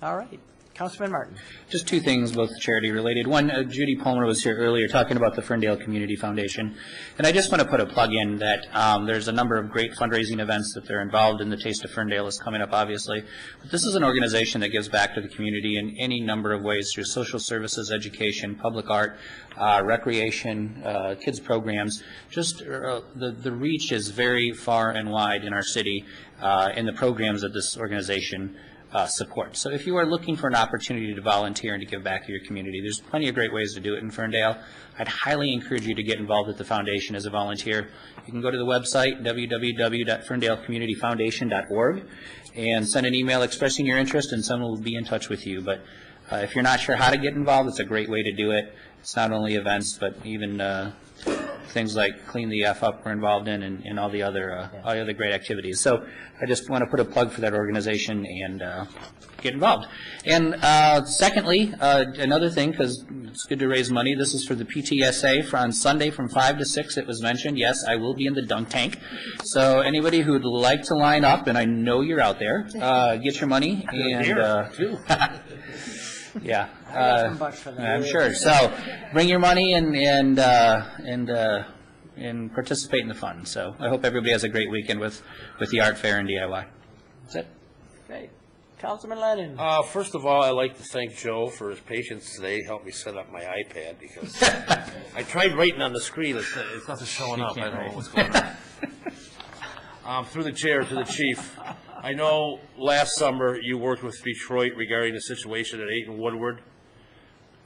Speaker 1: All right. Councilman Martin.
Speaker 7: Just two things, both charity related. One, Judy Palmer was here earlier talking about the Ferndale Community Foundation. And I just want to put a plug in that there's a number of great fundraising events that they're involved in. The Taste of Ferndale is coming up, obviously. But this is an organization that gives back to the community in any number of ways through social services, education, public art, recreation, kids programs. Just the reach is very far and wide in our city in the programs that this organization support. So if you are looking for an opportunity to volunteer and to give back to your community, there's plenty of great ways to do it in Ferndale. I'd highly encourage you to get involved with the foundation as a volunteer. You can go to the website, www.ferndaleCommunityFoundation.org, and send an email expressing your interest, and someone will be in touch with you. But if you're not sure how to get involved, it's a great way to do it. It's not only events, but even things like Clean the F Up we're involved in, and all the other great activities. So I just want to put a plug for that organization and get involved. And secondly, another thing, because it's good to raise money, this is for the PTSA on Sunday from 5 to 6, it was mentioned. Yes, I will be in the dunk tank. So anybody who would like to line up, and I know you're out there, get your money. Yeah, I'm sure. So bring your money and participate in the fun. So I hope everybody has a great weekend with the art fair and DIY. That's it.
Speaker 1: Great. Councilman Lennon.
Speaker 6: First of all, I'd like to thank Joe for his patience today. He helped me set up my iPad because I tried writing on the screen. It's nothing showing up. I don't know what's going on. Through the chair to the chief. I know last summer you worked with Detroit regarding the situation at 8 and Woodward,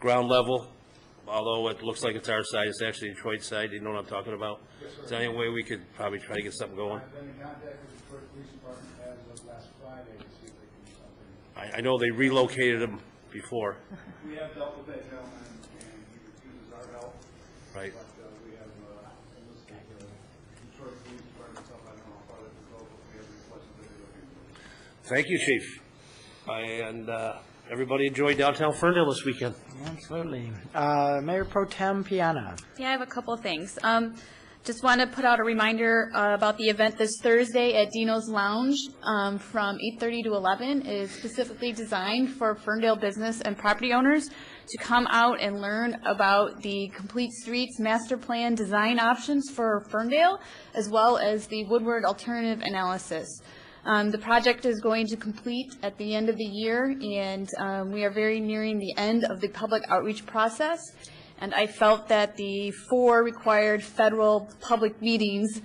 Speaker 6: ground level. Although it looks like it's our side, it's actually Detroit's side. You know what I'm talking about? Is there any way we could probably try to get something going?
Speaker 22: I've been in contact with the Detroit Police Department as of last Friday to see if they can do something.
Speaker 6: I know they relocated them before.
Speaker 22: We have dealt with that gentleman, and he refuses our help.
Speaker 6: Right.
Speaker 22: But we have enlisted the Detroit Police Department, so I don't know how far that will go, but we have requested that they look into it.
Speaker 6: Thank you, Chief. And everybody enjoy downtown Ferndale this weekend.
Speaker 1: Absolutely. Mayor Pro Tem Piana.
Speaker 4: Yeah, I have a couple of things. Just want to put out a reminder about the event this Thursday at Dino's Lounge from 8:30 to 11. It is specifically designed for Ferndale business and property owners to come out and learn about the Complete Streets Master Plan design options for Ferndale, as well as the Woodward Alternative Analysis. The project is going to complete at the end of the year, and we are very nearing the end of the public outreach process. And I felt that the 4 required federal public meetings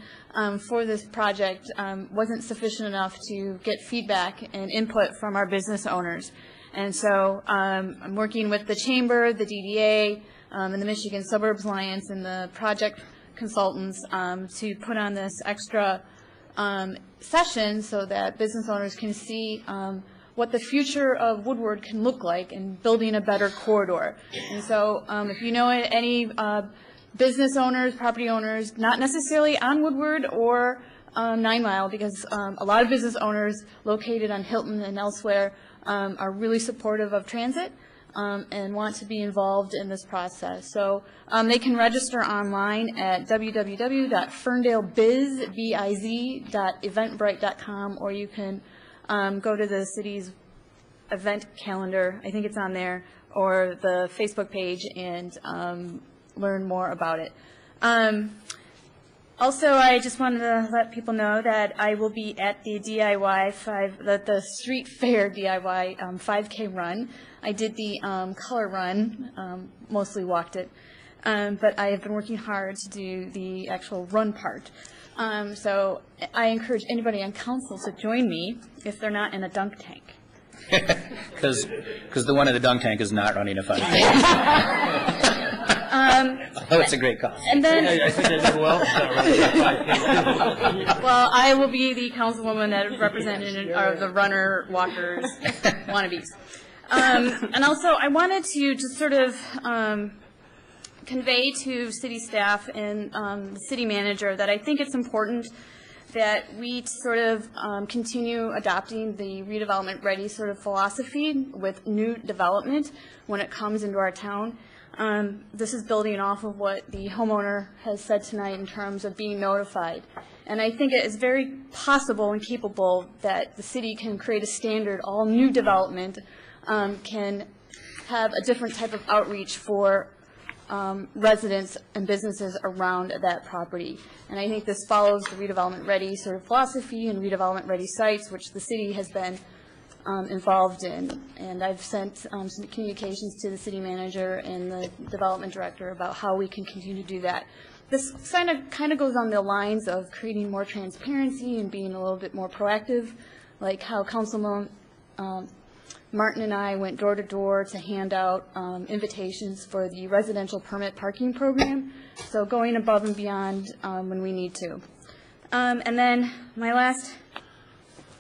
Speaker 4: for this project wasn't sufficient enough to get feedback and input from our business owners. And so I'm working with the Chamber, the DDA, and the Michigan Suburbs Alliance and the project consultants to put on this extra session so that business owners can see what the future of Woodward can look like in building a better corridor. And so if you know any business owners, property owners, not necessarily on Woodward or 9 Mile, because a lot of business owners located on Hilton and elsewhere are really supportive of transit and want to be involved in this process. So they can register online at www.ferndalebiz.eventbrite.com, or you can go to the city's event calendar, I think it's on there, or the Facebook page, and learn more about it. Also, I just wanted to let people know that I will be at the the Street Fair DIY 5K run. I did the color run, mostly walked it, but I have been working hard to do the actual run part. So I encourage anybody on council to join me if they're not in a dunk tank.
Speaker 7: Because the one in the dunk tank is not running a 5K. Oh, it's a great cause.
Speaker 4: And then,
Speaker 6: I think I did well.
Speaker 4: well, I will be the councilwoman that represented the runner, walkers, wannabes. And also, I wanted to just sort of convey to city staff and the city manager that I think it's important that we sort of continue adopting the redevelopment ready sort of philosophy with new development when it comes into our town. This is building off of what the homeowner has said tonight in terms of being notified. And I think it is very possible and capable that the city can create a standard. All new development can have a different type of outreach for residents and businesses around that property. And I think this follows the redevelopment ready sort of philosophy and redevelopment ready sites, which the city has been involved in. And I've sent some communications to the city manager and the development director about how we can continue to do that. This kind of goes on the lines of creating more transparency and being a little bit more proactive, like how Councilman Martin and I went door to door to hand out invitations for the residential permit parking program. So going above and beyond when we need to. And then my last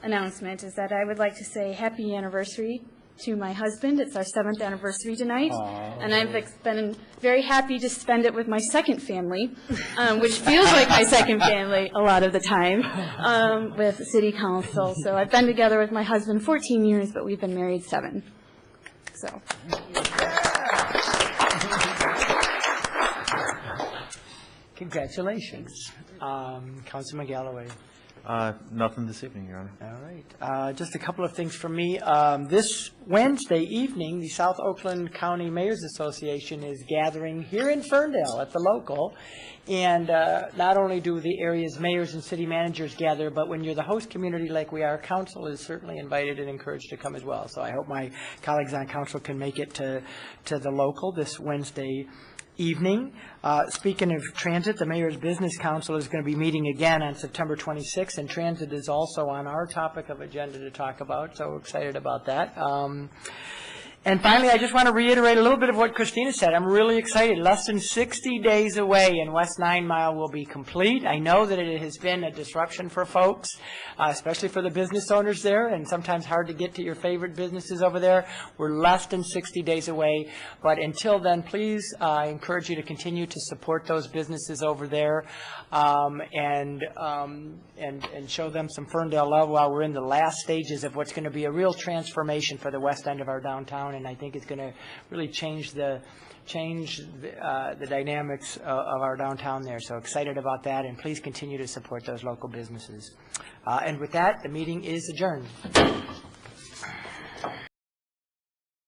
Speaker 4: announcement is that I would like to say happy anniversary to my husband. It's our 7th anniversary tonight. Aww. And I've been very happy to spend it with my second family, which feels like my second family a lot of the time, with city council. So I've been together with my husband 14 years, but we've been married 7. So.
Speaker 1: Congratulations. Councilman Galloway.
Speaker 8: Nothing this evening, Your Honor.
Speaker 1: All right. Just a couple of things from me. This Wednesday evening, the South Oakland County Mayors Association is gathering here in Ferndale at the local. And not only do the area's mayors and city managers gather, but when you're the host community like we are, council is certainly invited and encouraged to come as well. So I hope my colleagues on council can make it to the local this Wednesday evening. Speaking of transit, the Mayor's Business Council is going to be meeting again on September 26th, and transit is also on our topic of agenda to talk about, so excited about that. And finally, I just want to reiterate a little bit of what Christina said. I'm really excited. Less than 60 days away and West 9 Mile will be complete. I know that it has been a disruption for folks, especially for the business owners there, and sometimes hard to get to your favorite businesses over there. We're less than 60 days away, but until then, please, I encourage you to continue to support those businesses over there and show them some Ferndale love while we're in the last stages of what's going to be a real transformation for the west end of our downtown. And I think it's going to really change the dynamics of our downtown there. So excited about that, and please continue to support those local businesses. And with that, the meeting is adjourned.